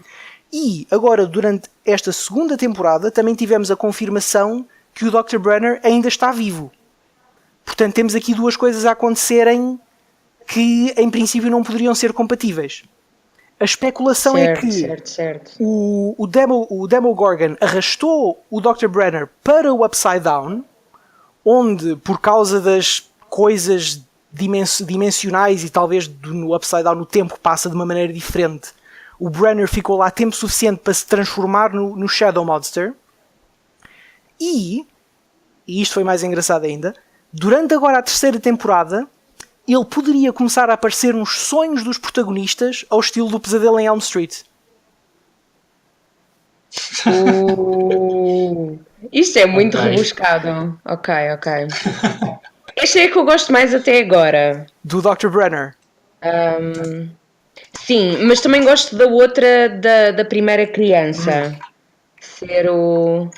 E agora, durante esta segunda temporada, também tivemos a confirmação que o Dr. Brenner ainda está vivo. Portanto, temos aqui duas coisas a acontecerem que, em princípio, não poderiam ser compatíveis. A especulação é que o Demogorgon arrastou o Dr. Brenner para o Upside Down, onde, por causa das coisas dimensionais e talvez no Upside Down o tempo passa de uma maneira diferente, o Brenner ficou lá tempo suficiente para se transformar no Shadow Monster. E isto foi mais engraçado ainda, durante agora a terceira temporada, ele poderia começar a aparecer nos sonhos dos protagonistas ao estilo do Pesadelo em Elm Street. Isto é muito rebuscado. Ok. Este é a que eu gosto mais até agora. Do Dr. Brenner. Sim, mas também gosto da outra, da primeira criança. Ser o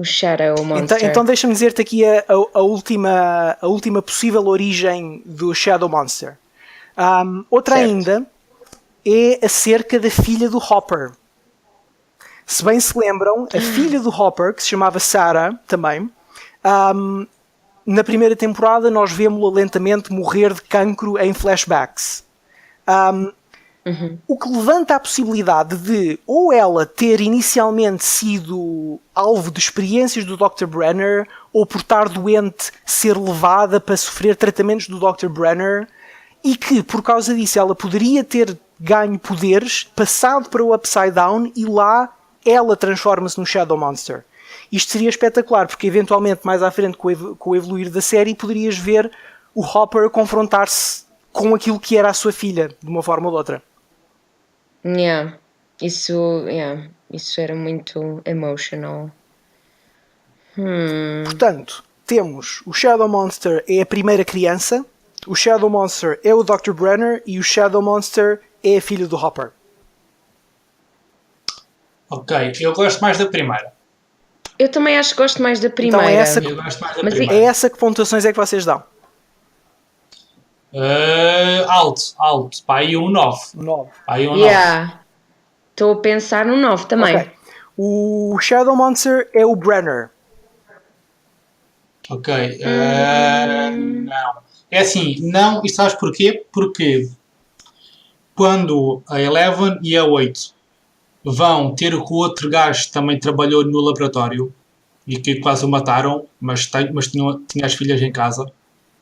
Shadow Monster. Então deixa-me dizer-te aqui a última possível origem do Shadow Monster. Outra Certo. ainda é acerca da filha do Hopper. Se bem se lembram, a filha do Hopper, que se chamava Sarah, também, na primeira temporada nós vemos-la lentamente morrer de cancro em flashbacks. O que levanta a possibilidade de ou ela ter inicialmente sido alvo de experiências do Dr. Brenner, ou por estar doente ser levada para sofrer tratamentos do Dr. Brenner, e que por causa disso ela poderia ter ganho poderes, passado para o Upside Down, e lá ela transforma-se no Shadow Monster. Isto seria espetacular, porque eventualmente mais à frente com o evoluir da série poderias ver o Hopper confrontar-se com aquilo que era a sua filha, de uma forma ou de outra. Isso era muito emotional. Portanto, temos o Shadow Monster é a primeira criança, o Shadow Monster é o Dr. Brenner e o Shadow Monster é a filha do Hopper. Ok, eu gosto mais da primeira. Eu também acho que gosto mais da primeira. Então é essa Eu gosto mais da Mas primeira. É essa que pontuações é que vocês dão? Alto. Pá, aí um 9. 9. Pá, aí um 9. Estou a pensar no 9 também. Ok. O Shadow Monster é o Brenner. Ok. Não. É assim, não. E sabes porquê? Porque quando a Eleven e a 8 vão ter o que o outro gajo também trabalhou no laboratório e que quase o mataram, mas tinha as filhas em casa,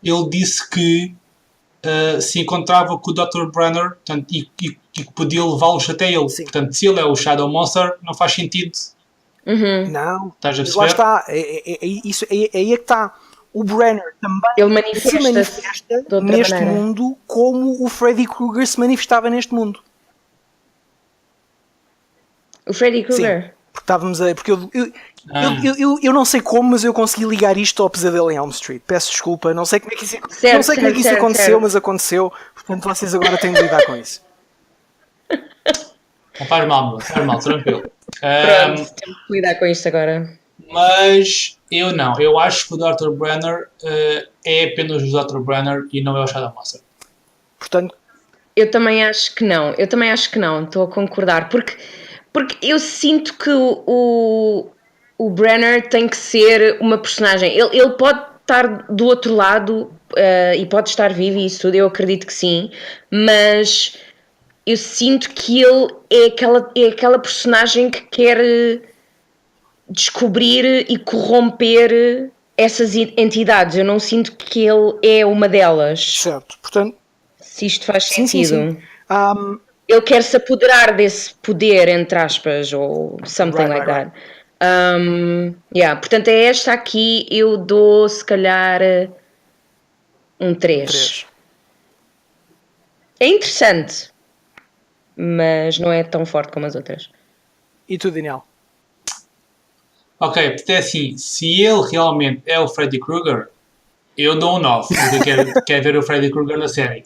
ele disse que se encontrava com o Dr. Brenner, portanto, e que podia levá-los até ele. Sim. Portanto, se ele é o Shadow Monster, não faz sentido. Não. Estás a Mas lá perceber? está. Aí é que está. O Brenner também Ele se manifesta de outra neste maneira. mundo como o Freddy Krueger se manifestava neste mundo. O Freddy Sim. Krueger. Porque estávamos a. Porque eu não sei como, mas eu consegui ligar isto ao Pesadelo em Elm Street. Peço desculpa, não sei como é que isso, aconteceu, certo. mas aconteceu. Portanto, vocês agora têm de lidar com isso. Não faz mal, tranquilo. Pronto, temos que lidar com isto agora. Mas eu não. Eu acho que o Dr. Brenner é apenas o Dr. Brenner e não é o Shadow Monster. Portanto, Eu também acho que não. Estou a concordar. Porque eu sinto que o Brenner tem que ser uma personagem. Ele pode estar do outro lado e pode estar vivo e isso tudo, eu acredito que sim. Mas eu sinto que ele é aquela personagem que quer descobrir e corromper essas entidades. Eu não sinto que ele é uma delas. certo. Portanto, Se isto faz sim. sentido. Ele quer se apoderar desse poder, entre aspas, ou something like that. Portanto, é esta aqui, eu dou se calhar um 3. É interessante, mas não é tão forte como as outras. E tu, Daniel? Ok, porque é assim, se ele realmente é o Freddy Krueger, eu dou um 9, porque eu quero ver o Freddy Krueger na série.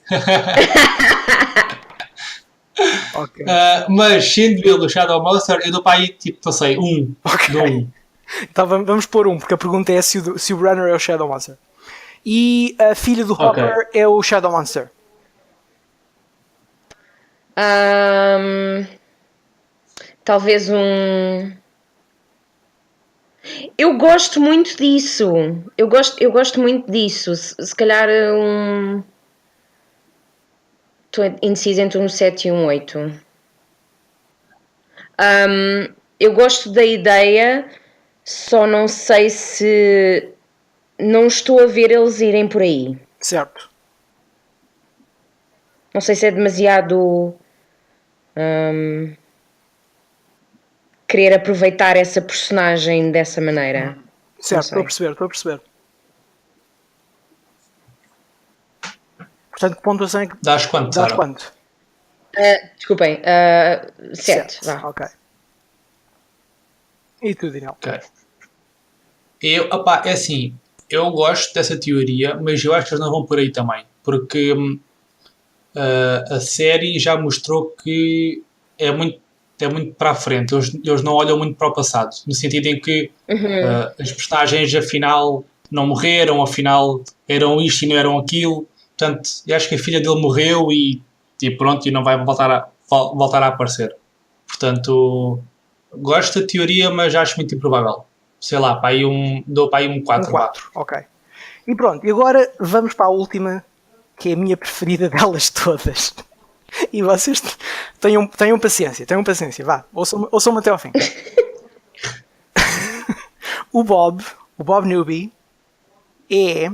Ok. Mas sendo ele o Shadow Monster, eu dou para aí, tipo, não sei, 1. Ok. Dou 1. Então vamos pôr 1, porque a pergunta é se o Brenner é o Shadow Monster. E a filha do Hopper é o Shadow Monster. Talvez um... Eu gosto muito disso. Eu gosto muito disso. Se calhar um... Estou indecisa entre um 7 e um 8. Eu gosto da ideia, só não sei se... Não estou a ver eles irem por aí. Certo. Não sei se é demasiado... querer aproveitar essa personagem dessa maneira. Certo, estou a perceber. Portanto, que pontuação é que Dás quanto, dás Sara? quanto? Desculpem, 7. Vá. Ok. E tu, Daniel? Ok. É assim, eu gosto dessa teoria, mas eu acho que eles não vão por aí também. Porque a série já mostrou que é muito para a frente. Eles não olham muito para o passado. No sentido em que as personagens, afinal, não morreram, afinal, eram isto e não eram aquilo. Portanto, eu acho que a filha dele morreu e pronto, e não vai voltar a aparecer. Portanto, gosto da teoria, mas acho muito improvável. Sei lá, dou para aí um 4. 4, ok. E pronto, e agora vamos para a última, que é a minha preferida delas todas. E vocês tenham paciência, vá, ouçam-me até ao fim. O Bob Newby é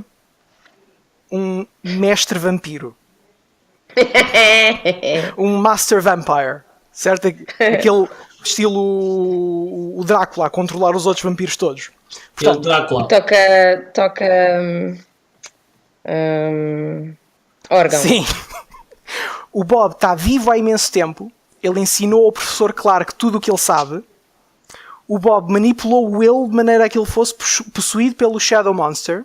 um mestre vampiro. Um Master Vampire, certo? Aquele estilo o Drácula a controlar os outros vampiros todos. Portanto, Drácula. Toca órgão. Sim. O Bob está vivo há imenso tempo. Ele ensinou ao professor Clark tudo o que ele sabe. O Bob manipulou o Will de maneira a que ele fosse possuído pelo Shadow Monster.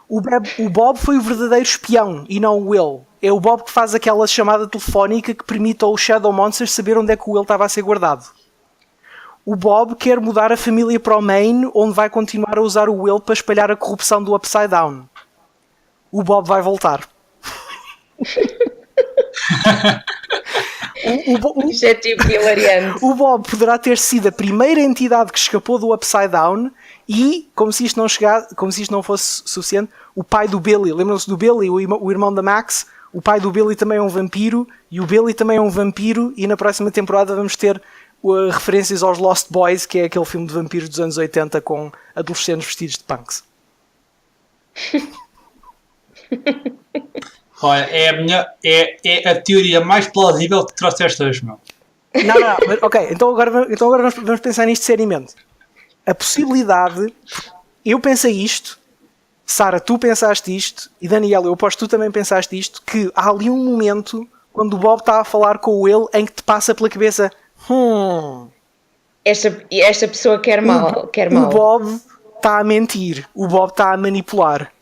O Bob foi o verdadeiro espião e não o Will. É o Bob que faz aquela chamada telefónica que permite ao Shadow Monster saber onde é que o Will estava a ser guardado. O Bob quer mudar a família para o Maine, onde vai continuar a usar o Will para espalhar a corrupção do Upside Down. O Bob vai voltar. Isto é tipo hilariante. O Bob poderá ter sido a primeira entidade que escapou do Upside Down e, como se isto não fosse suficiente, o pai do Billy, lembram-se do Billy, o irmão da Max? O pai do Billy também é um vampiro e o Billy também é um vampiro, e na próxima temporada vamos ter referências aos Lost Boys, que é aquele filme de vampiros dos anos 80 com adolescentes vestidos de punks. Olha, é a teoria mais plausível que trouxeste hoje, meu. Não, mas, ok, então agora vamos pensar nisto seriamente. A possibilidade, eu pensei isto, Sara, tu pensaste isto, e Daniel, eu aposto que tu também pensaste isto, que há ali um momento quando o Bob está a falar com o Will em que te passa pela cabeça esta pessoa quer mal. O Bob está a mentir, o Bob está a manipular.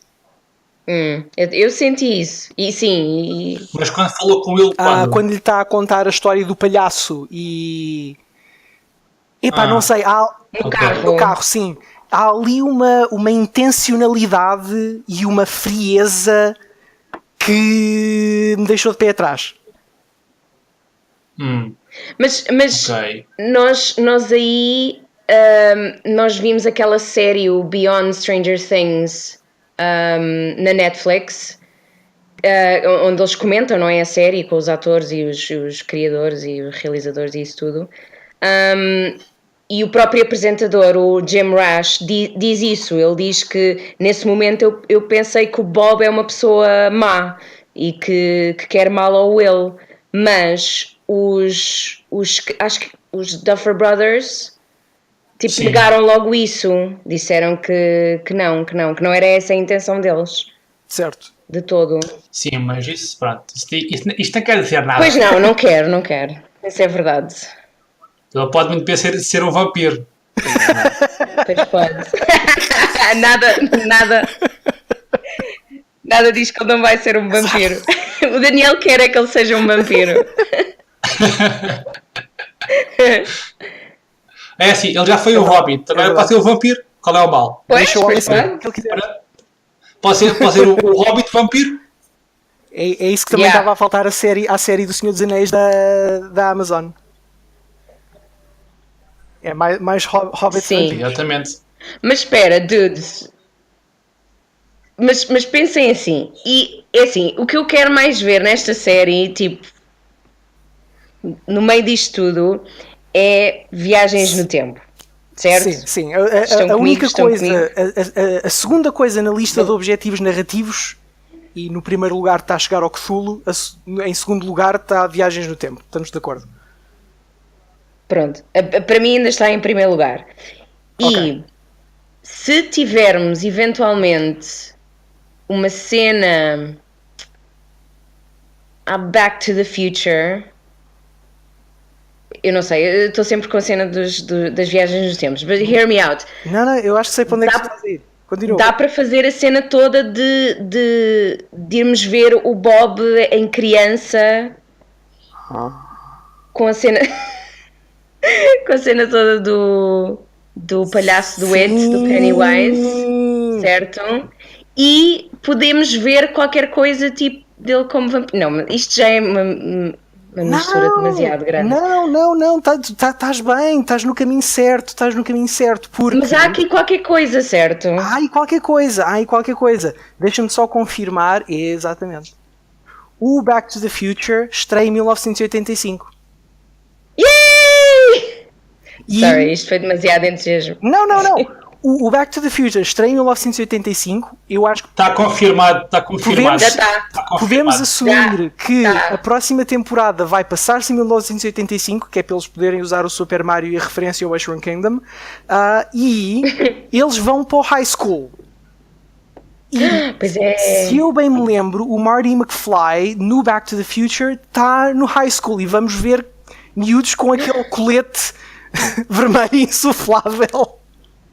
Eu senti isso. E sim. Mas quando falou com ele, quando lhe está a contar a história do palhaço e... Epá, não sei. No carro, sim. Há ali uma intencionalidade e uma frieza que me deixou de pé atrás. Mas okay. nós aí nós vimos aquela série, o Beyond Stranger Things, na Netflix, onde eles comentam, não é, a série com os atores e os criadores e os realizadores e isso tudo. E o próprio apresentador, o Jim Rash, diz isso. Ele diz que nesse momento eu pensei que o Bob é uma pessoa má e que quer mal ao Will, mas acho que os Duffer Brothers negaram logo isso, disseram que não era essa a intenção deles. Certo. De todo. Sim, mas isso, pronto, isto não quer dizer nada. Pois não quero. Isso é verdade. Ele pode muito bem ser um vampiro. Pois pode. Nada diz que ele não vai ser um vampiro. O Daniel quer é que ele seja um vampiro. É assim, ele já foi o Hobbit, também pode ser o vampiro. Qual é o mal? Deixa o homem ser o que ele quiser. Pode ser o Hobbit vampiro? É isso que também estava a faltar à série do Senhor dos Anéis da Amazon. É mais Hobbit. Sim, exatamente. Mas espera, dudes. Mas pensem assim. E é assim, o que eu quero mais ver nesta série, tipo, no meio disto tudo, é viagens no tempo. Certo? Sim. A única coisa, a segunda coisa na lista de objetivos narrativos, e no primeiro lugar está a chegar ao Cthulhu, em segundo lugar está viagens no tempo. Estamos de acordo? Pronto. Para mim ainda está em primeiro lugar. E se tivermos eventualmente uma cena há Back to the Future. Eu não sei, eu estou sempre com a cena das viagens nos tempos, but hear me out. Não, eu acho que sei para onde é que estás a ir. Continua. Dá para fazer a cena toda de irmos ver o Bob em criança com a cena com a cena toda do palhaço do It, do Pennywise, certo? E podemos ver qualquer coisa tipo dele como vampiro. Não, isto já é uma mistura demasiado grande. Não, estás bem, estás no caminho certo, porque... Mas há aqui qualquer coisa, certo? Há aí qualquer coisa. Deixa-me só confirmar, exatamente. O Back to the Future estreia em 1985. Yay! Sorry, isto foi demasiado entusiasmo. Não. O Back to the Future estreia em 1985. Eu acho que está confirmado. Podemos assumir que a próxima temporada vai passar-se em 1985, que é para eles poderem usar o Super Mario e a referência ao Mushroom Kingdom, e eles vão para o high school. E, pois é. se eu bem me lembro, o Marty McFly no Back to the Future está no high school e vamos ver miúdos com aquele colete vermelho insuflável.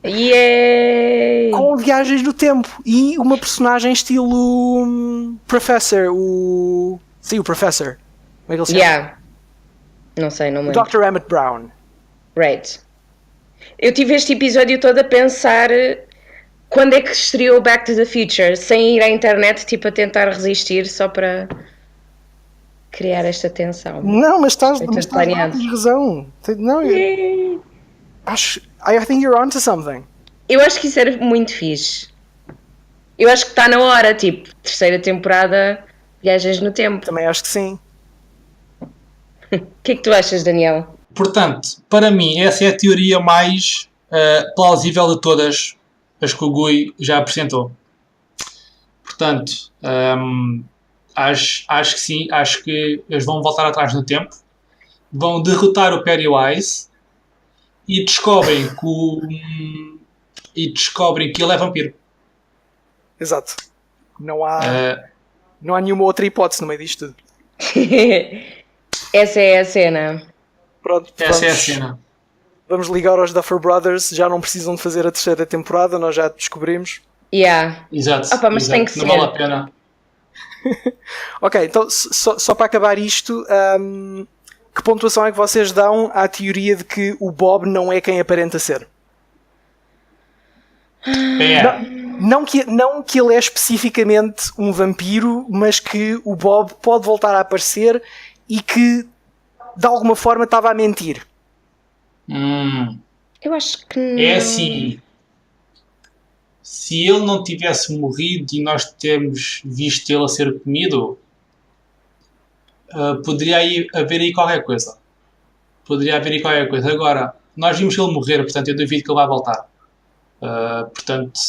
Yay! Com viagens no tempo e uma personagem estilo Professor, Sim, o Professor. Como é que ele se chama? Yeah. Não sei, não me lembro. Dr. Emmett Brown. Right. Eu tive este episódio todo a pensar quando é que estreou Back to the Future, sem ir à internet, tipo a tentar resistir só para criar esta tensão. Não, mas tens razão. Não, I think you're onto something. Eu acho que isso era muito fixe. Eu acho que está na hora, tipo, terceira temporada, viagens no tempo. Também acho que sim. O que é que tu achas, Daniel? Portanto, para mim, essa é a teoria mais plausível de todas as que o Gui já apresentou. Portanto, acho que sim, acho que eles vão voltar atrás no tempo, vão derrotar o Pennywise e descobrem que ele é vampiro. Exato. Não há nenhuma outra hipótese no meio disto tudo. Essa é a cena. Pronto, essa é a cena. Vamos ligar aos Duffer Brothers, já não precisam de fazer a terceira temporada, nós já descobrimos. Yeah. Exato. Opa, mas tem que ser. Não vale a pena. Ok, então só para acabar isto, que pontuação é que vocês dão à teoria de que o Bob não é quem aparenta ser? Não que ele é especificamente um vampiro, mas que o Bob pode voltar a aparecer e que de alguma forma estava a mentir. Eu acho que não. É assim, se ele não tivesse morrido e nós temos visto ele a ser comido, poderia haver aí qualquer coisa. Agora, nós vimos ele morrer, portanto eu duvido que ele vai voltar. Portanto,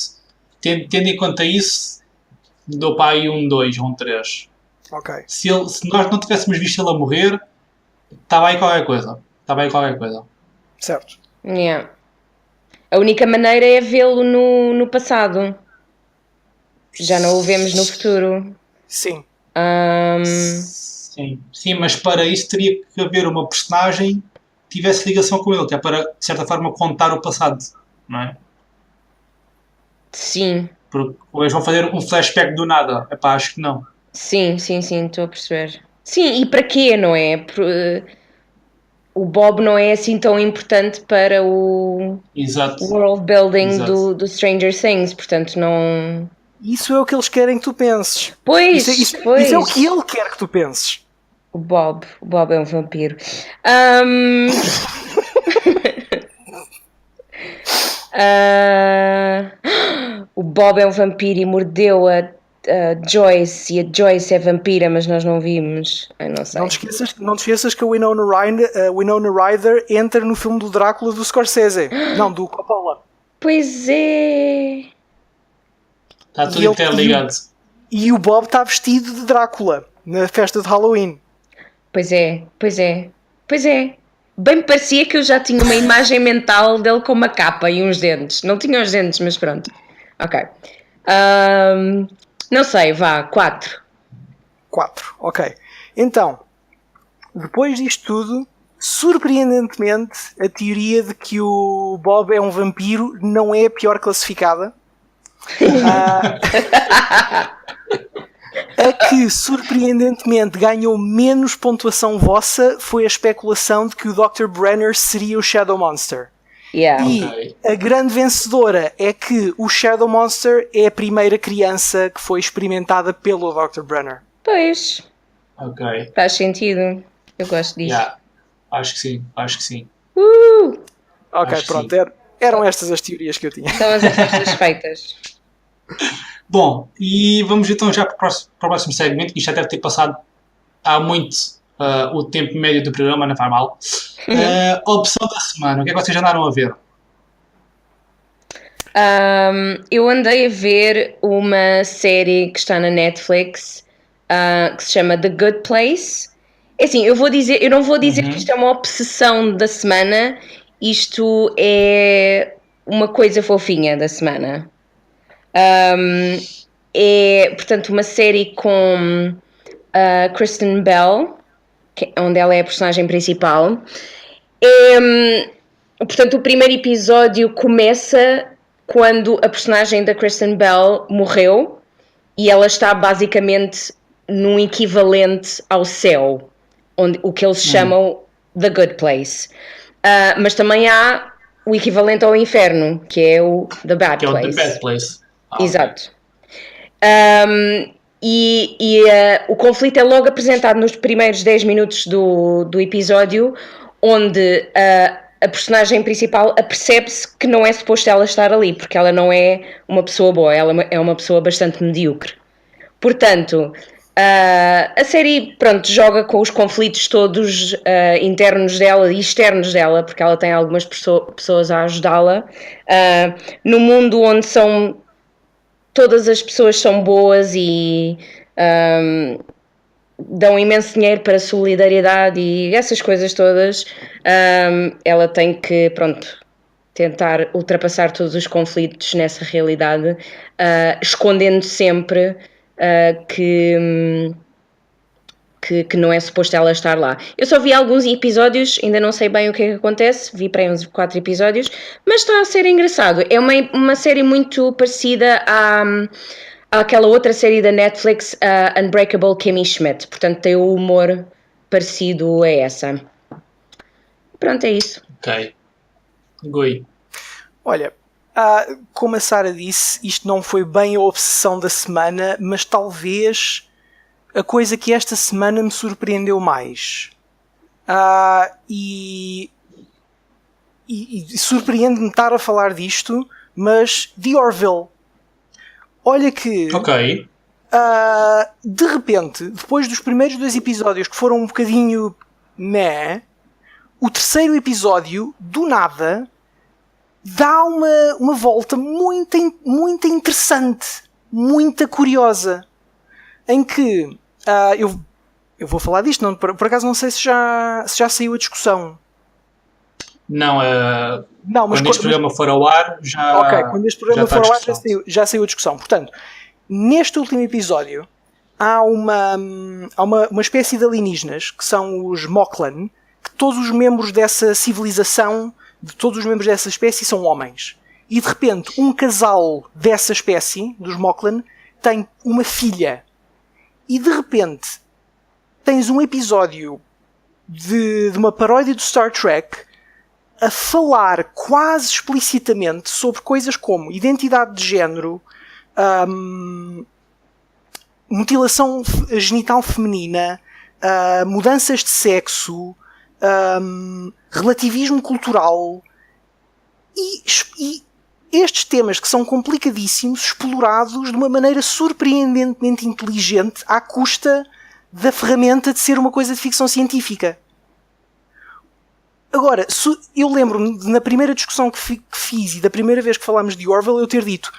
tendo em conta isso, dou para aí um 2 ou um 3. Okay. Se nós não tivéssemos visto ele a morrer, estava aí qualquer coisa. Certo. Yeah. A única maneira é vê-lo no passado. Já não o vemos no futuro. Sim. Sim, mas para isso teria que haver uma personagem que tivesse ligação com ele, que é para, de certa forma, contar o passado, não é? Sim. Porque eles vão fazer um flashback do nada. Epá, acho que não. Sim, estou a perceber. Sim, e para quê, não é? O Bob não é assim tão importante para o world building do Stranger Things, portanto não... Isso é o que eles querem que tu penses. Pois, isso é o que ele quer que tu penses. O Bob é um vampiro. O Bob é um vampiro e mordeu a Joyce, e a Joyce é vampira, mas nós não vimos. Eu não sei. Não te esqueças que a Winona Ryder entra no filme do Drácula do Scorsese. Não, do Coppola. Pois é. Está tudo interligado. E o Bob está vestido de Drácula na festa de Halloween. Pois é. Bem parecia que eu já tinha uma imagem mental dele com uma capa e uns dentes. Não tinha os dentes, mas pronto. Ok. Não sei, vá, 4. 4, ok. Então, depois disto tudo, surpreendentemente, a teoria de que o Bob é um vampiro não é a pior classificada. A que, surpreendentemente, ganhou menos pontuação vossa foi a especulação de que o Dr. Brenner seria o Shadow Monster. Yeah. E a grande vencedora é que o Shadow Monster é a primeira criança que foi experimentada pelo Dr. Brenner. Pois, Ok. faz sentido. Eu gosto disso. Yeah. Acho que sim. Ok, Acho que pronto. sim. Eram estas as teorias que eu tinha. São as apostas feitas. Bom, e vamos então já para o próximo segmento, que isto já deve ter passado há muito o tempo médio do programa, não faz mal. Opção da semana, o que é que vocês andaram a ver? Eu andei a ver uma série que está na Netflix que se chama The Good Place. É assim, eu não vou dizer que isto é uma obsessão da semana, isto é uma coisa fofinha da semana. É, portanto, uma série com a Kristen Bell, onde ela é a personagem principal. Portanto, o primeiro episódio começa quando a personagem da Kristen Bell morreu e ela está basicamente num equivalente ao céu, o que eles chamam The Good Place. Mas também há o equivalente ao inferno, que é o The Bad Que é o Place. The Bad Place. Exato. O conflito é logo apresentado nos primeiros 10 minutos do episódio, onde a personagem principal apercebe-se que não é suposto ela estar ali, porque ela não é uma pessoa boa, ela é uma pessoa bastante medíocre. Portanto, a série, pronto, joga com os conflitos todos internos dela e externos dela, porque ela tem algumas pessoas a ajudá-la, no mundo onde todas as pessoas são boas e dão imenso dinheiro para solidariedade e essas coisas todas. Ela tem que, pronto, tentar ultrapassar todos os conflitos nessa realidade, escondendo sempre que não é suposto ela estar lá. Eu só vi alguns episódios, ainda não sei bem o que é que acontece, vi para aí uns 4 episódios, mas está a ser engraçado. É uma série muito parecida àquela outra série da Netflix, Unbreakable Kimmy Schmidt, portanto tem o humor parecido a essa. Pronto, é isso. Ok. Goi. Olha, como a Sara disse, isto não foi bem a obsessão da semana, mas talvez a coisa que esta semana me surpreendeu mais. E surpreende-me estar a falar disto, mas The Orville. Olha que... Ok. de repente, depois dos primeiros 2 episódios que foram um bocadinho o terceiro episódio, do nada, dá uma volta muito, muito interessante, muito curiosa, em que eu vou falar disto, não, por acaso não sei se já saiu a discussão. Não, mas quando este programa for ao ar, já. Ok, quando este programa for ao ar já saiu a discussão. Portanto, neste último episódio há uma espécie de alienígenas que são os Moklan, que todos os membros dessa civilização, de todos os membros dessa espécie, são homens. E de repente, um casal dessa espécie, dos Moklan, tem uma filha. E de repente, tens um episódio de uma paródia do Star Trek a falar quase explicitamente sobre coisas como identidade de género, mutilação genital feminina, mudanças de sexo, relativismo cultural e estes temas que são complicadíssimos, explorados de uma maneira surpreendentemente inteligente à custa da ferramenta de ser uma coisa de ficção científica. Agora, eu lembro-me na primeira discussão que fiz e da primeira vez que falámos de Orville eu ter dito: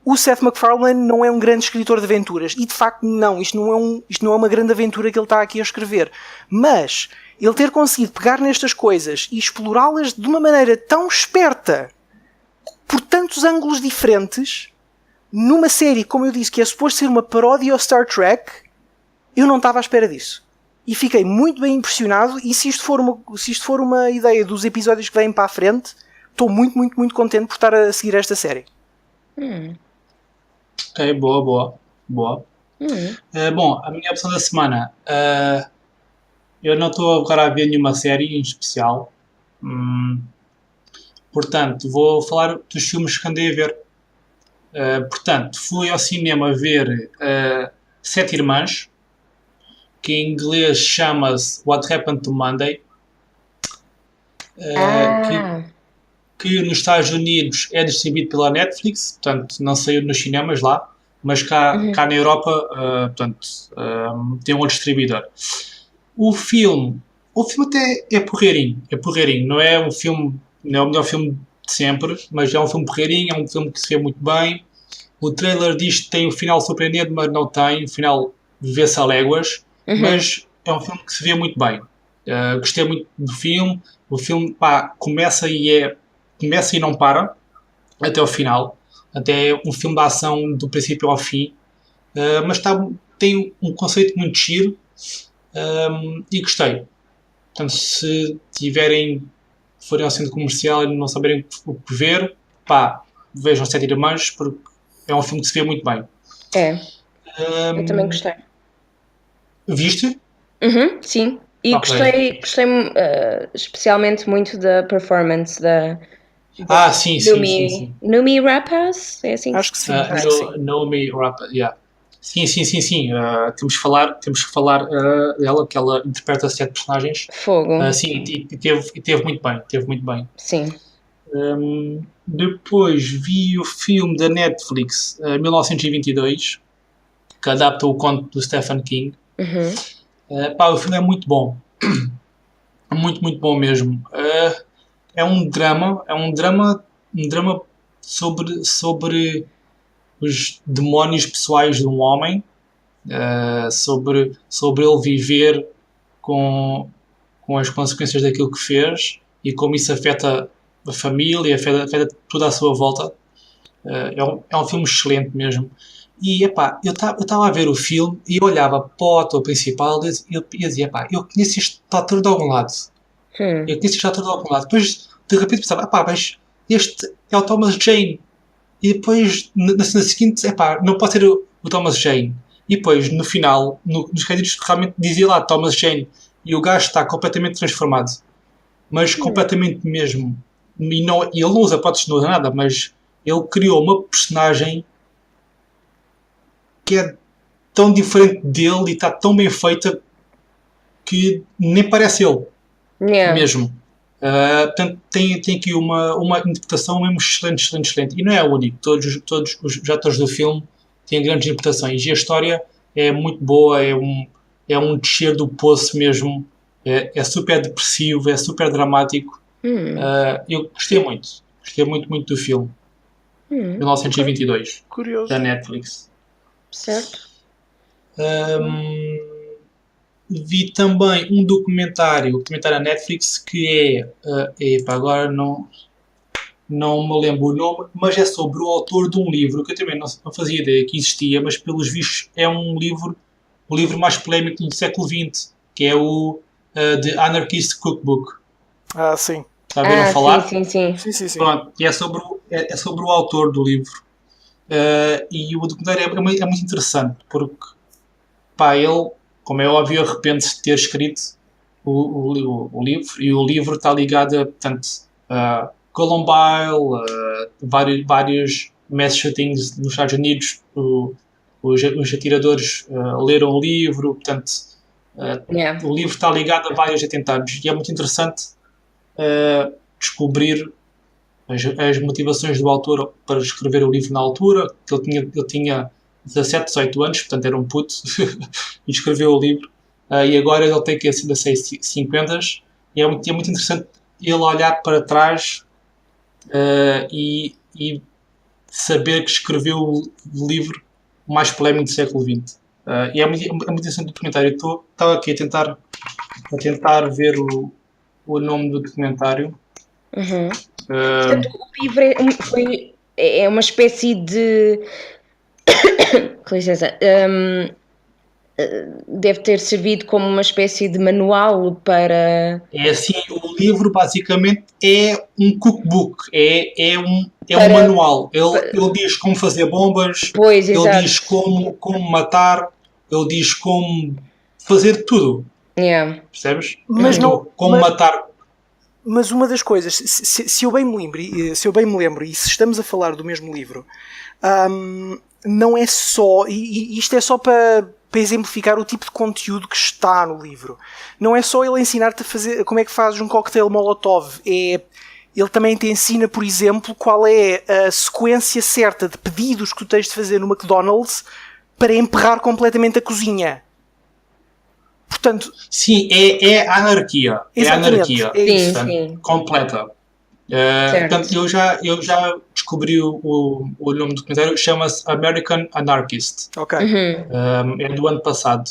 o Seth MacFarlane não é um grande escritor de aventuras, e de facto não, isto não é uma grande aventura que ele está aqui a escrever, mas ele ter conseguido pegar nestas coisas e explorá-las de uma maneira tão esperta, por tantos ângulos diferentes, numa série, como eu disse, que é suposto ser uma paródia ao Star Trek, eu não estava à espera disso. e fiquei muito bem impressionado. E se isto for uma ideia dos episódios que vêm para a frente, estou muito, muito, muito contente por estar a seguir esta série. Ok, boa. Bom, a minha opção da semana. Eu não estou agora a ver nenhuma série em especial. Portanto, vou falar dos filmes que andei a ver. Portanto, fui ao cinema ver Sete Irmãs, que em inglês chama-se What Happened to Monday, que nos Estados Unidos é distribuído pela Netflix, portanto não saiu nos cinemas lá, mas cá na Europa tem um outro distribuidor. O filme até é porreirinho, não é um filme, não é o melhor filme de sempre, mas é um filme porreirinho, é um filme que se vê muito bem. O trailer diz que tem um final surpreendente, mas não tem, o final vê-se a léguas, mas é um filme que se vê muito bem. Gostei muito do filme, o filme começa e não para até o final, até um filme de ação do princípio ao fim, mas tem um conceito muito giro e gostei. Portanto, se forem ao centro comercial e não saberem o que ver, vejam Sete Irmãs, porque é um filme que se vê muito bem. Eu também gostei. Viste? Sim. E gostei especialmente muito da performance da sim. Noomi Rapace, é assim? Acho que sim. Noomi Rapace, yeah. Sim. Temos que falar dela, que ela interpreta 7 personagens. Fogo. Sim, e teve muito bem. Sim. Depois vi o filme da Netflix, 1922, que adapta o conto do Stephen King. O filme é muito bom. Muito, muito bom mesmo. É um drama sobre os demónios pessoais de um homem, sobre ele viver com as consequências daquilo que fez e como isso afeta a família, afeta tudo à sua volta. É um filme excelente mesmo. E eu estava a ver o filme e olhava para o ator principal e dizia, eu conheço este ator de algum lado. Depois de repente pensava, mas este é o Thomas Jane. E depois na cena seguinte, não pode ser o Thomas Jane. E depois no final, nos créditos realmente dizia lá Thomas Jane. E o gajo está completamente transformado. Mas completamente mesmo. E ele não usa próteses, não usa nada, mas ele criou uma personagem que é tão diferente dele e está tão bem feita que nem parece ele mesmo. Portanto, tem aqui uma interpretação mesmo excelente. E não é o único. Todos os atores do filme têm grandes interpretações. E a história é muito boa, é um descer do poço mesmo. É super depressivo, é super dramático. Eu gostei muito do filme. 1922, curioso. da Netflix. Certo. Vi também um documentário da Netflix que agora não me lembro o nome, mas é sobre o autor de um livro que eu também não fazia ideia que existia, mas pelos vistos é o livro mais polémico do século XX, que é o The Anarchist Cookbook. Sim. Já viram falar? Sim. Pronto, e é sobre o autor do livro. E o documentário é muito interessante, porque ele, como é óbvio, arrepende-se de ter escrito o livro, e o livro está ligado a Columbine, vários mass shootings nos Estados Unidos. Os atiradores leram o livro, portanto, o livro está ligado a vários atentados, e é muito interessante descobrir as motivações do autor para escrever o livro na altura, que ele tinha 17, 18 anos, portanto era um puto, e escreveu o livro, e agora ele tem que ser 50, e é muito interessante ele olhar para trás e saber que escreveu o livro mais polémico do século XX. E é muito interessante o documentário. Eu estava aqui a tentar ver o nome do documentário. Portanto, o livro é uma espécie de com licença, deve ter servido como uma espécie de manual para... É assim, o livro basicamente é um cookbook, é um Para- manual. Ele diz como fazer bombas, Pois, ele exato. diz como matar, ele diz como fazer tudo, Yeah. percebes? Mas Então, não- como mas- matar. Mas uma das coisas, se eu bem me lembro, e se estamos a falar do mesmo livro, não é só, e isto é só para exemplificar o tipo de conteúdo que está no livro. Não é só ele ensinar-te a fazer como é que fazes um cocktail Molotov, ele também te ensina, por exemplo, qual é a sequência certa de pedidos que tu tens de fazer no McDonald's para emperrar completamente a cozinha. Portanto, Sim, é anarquia. É exatamente, anarquia. é isso. Sim, Portanto, sim. completa. Certo. Portanto, eu já descobri o nome do documentário, chama-se American Anarchist. Ok. É do ano passado.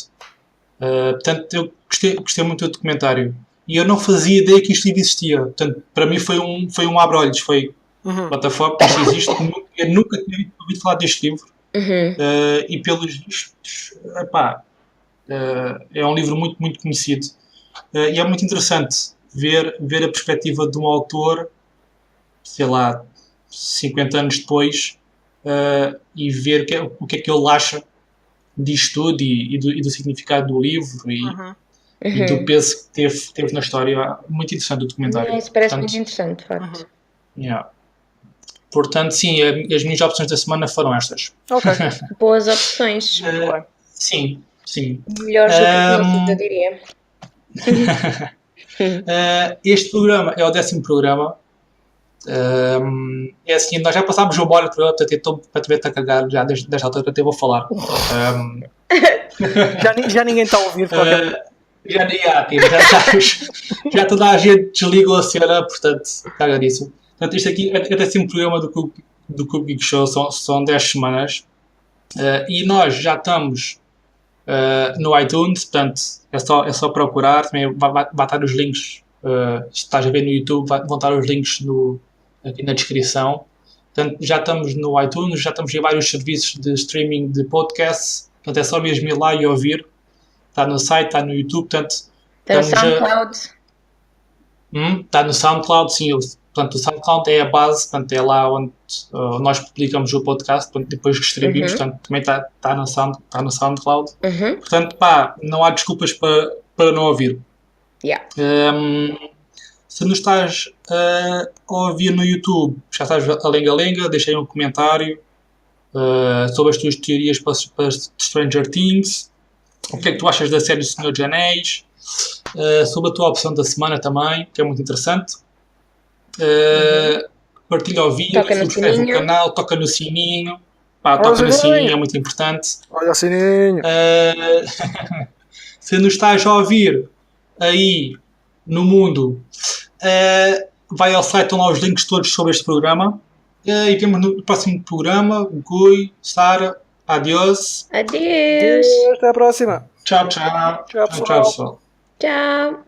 Portanto, eu gostei muito do documentário. E eu não fazia ideia que isto existia. Portanto, para mim foi um abre-olhos. Foi, what the fuck, isto existe. Eu nunca tinha ouvido falar deste livro. E pelos vistos, epá, é um livro muito, muito conhecido. E é muito interessante ver a perspectiva de um autor, sei lá, 50 anos depois, e ver o que é que ele acha disto tudo e do significado do livro e do peso que teve na história. Muito interessante o documentário. Isso parece Portanto, muito interessante, de facto. yeah. Portanto, sim, as minhas opções da semana foram estas. Ok. Boas opções. Sim. Melhores do que conhecido, eu diria. Este programa é o 10º programa. É assim, nós já passámos uma hora do programa, portanto, eu estou completamente a cagar já desta altura que eu vou falar. Já ninguém está a ouvir de qualquer maneira. Já toda a gente desligou a cena, portanto, caga nisso. Portanto, isto aqui é assim um programa do Cook Geek Show, são 10 semanas. E nós já estamos no iTunes, portanto, é só procurar. Também vai estar os links, se estás a ver no YouTube, vão estar os links aqui na descrição. Portanto, já estamos no iTunes, já estamos em vários serviços de streaming de podcasts. Portanto, é só mesmo ir lá e ouvir. Está no site, está no YouTube, portanto... Tem o SoundCloud. Está no SoundCloud, sim. Portanto, o SoundCloud é a base, portanto, é lá onde nós publicamos o podcast, portanto, depois que distribuímos, portanto, também está no SoundCloud. Portanto, pá, não há desculpas para não ouvir. Yeah. Se nos estás a ouvir no YouTube, já estás a lenga-lenga, deixa aí um comentário sobre as tuas teorias para Stranger Things. O que é que tu achas da série do Senhor dos Anéis? Sobre a tua opção da semana também, que é muito interessante. Partilha o vídeo, subscreve o canal, toca no sininho. Pá, toca no sininho, é muito importante. Olha o sininho. Se nos estás a ouvir aí no mundo, vai ao site, estão lá os links todos sobre este programa. E vemos no próximo programa. Gui, Sara, adiós. Adeus. Até a próxima. Tchau, tchau. Tchau, pessoal. Pessoal. Tchau.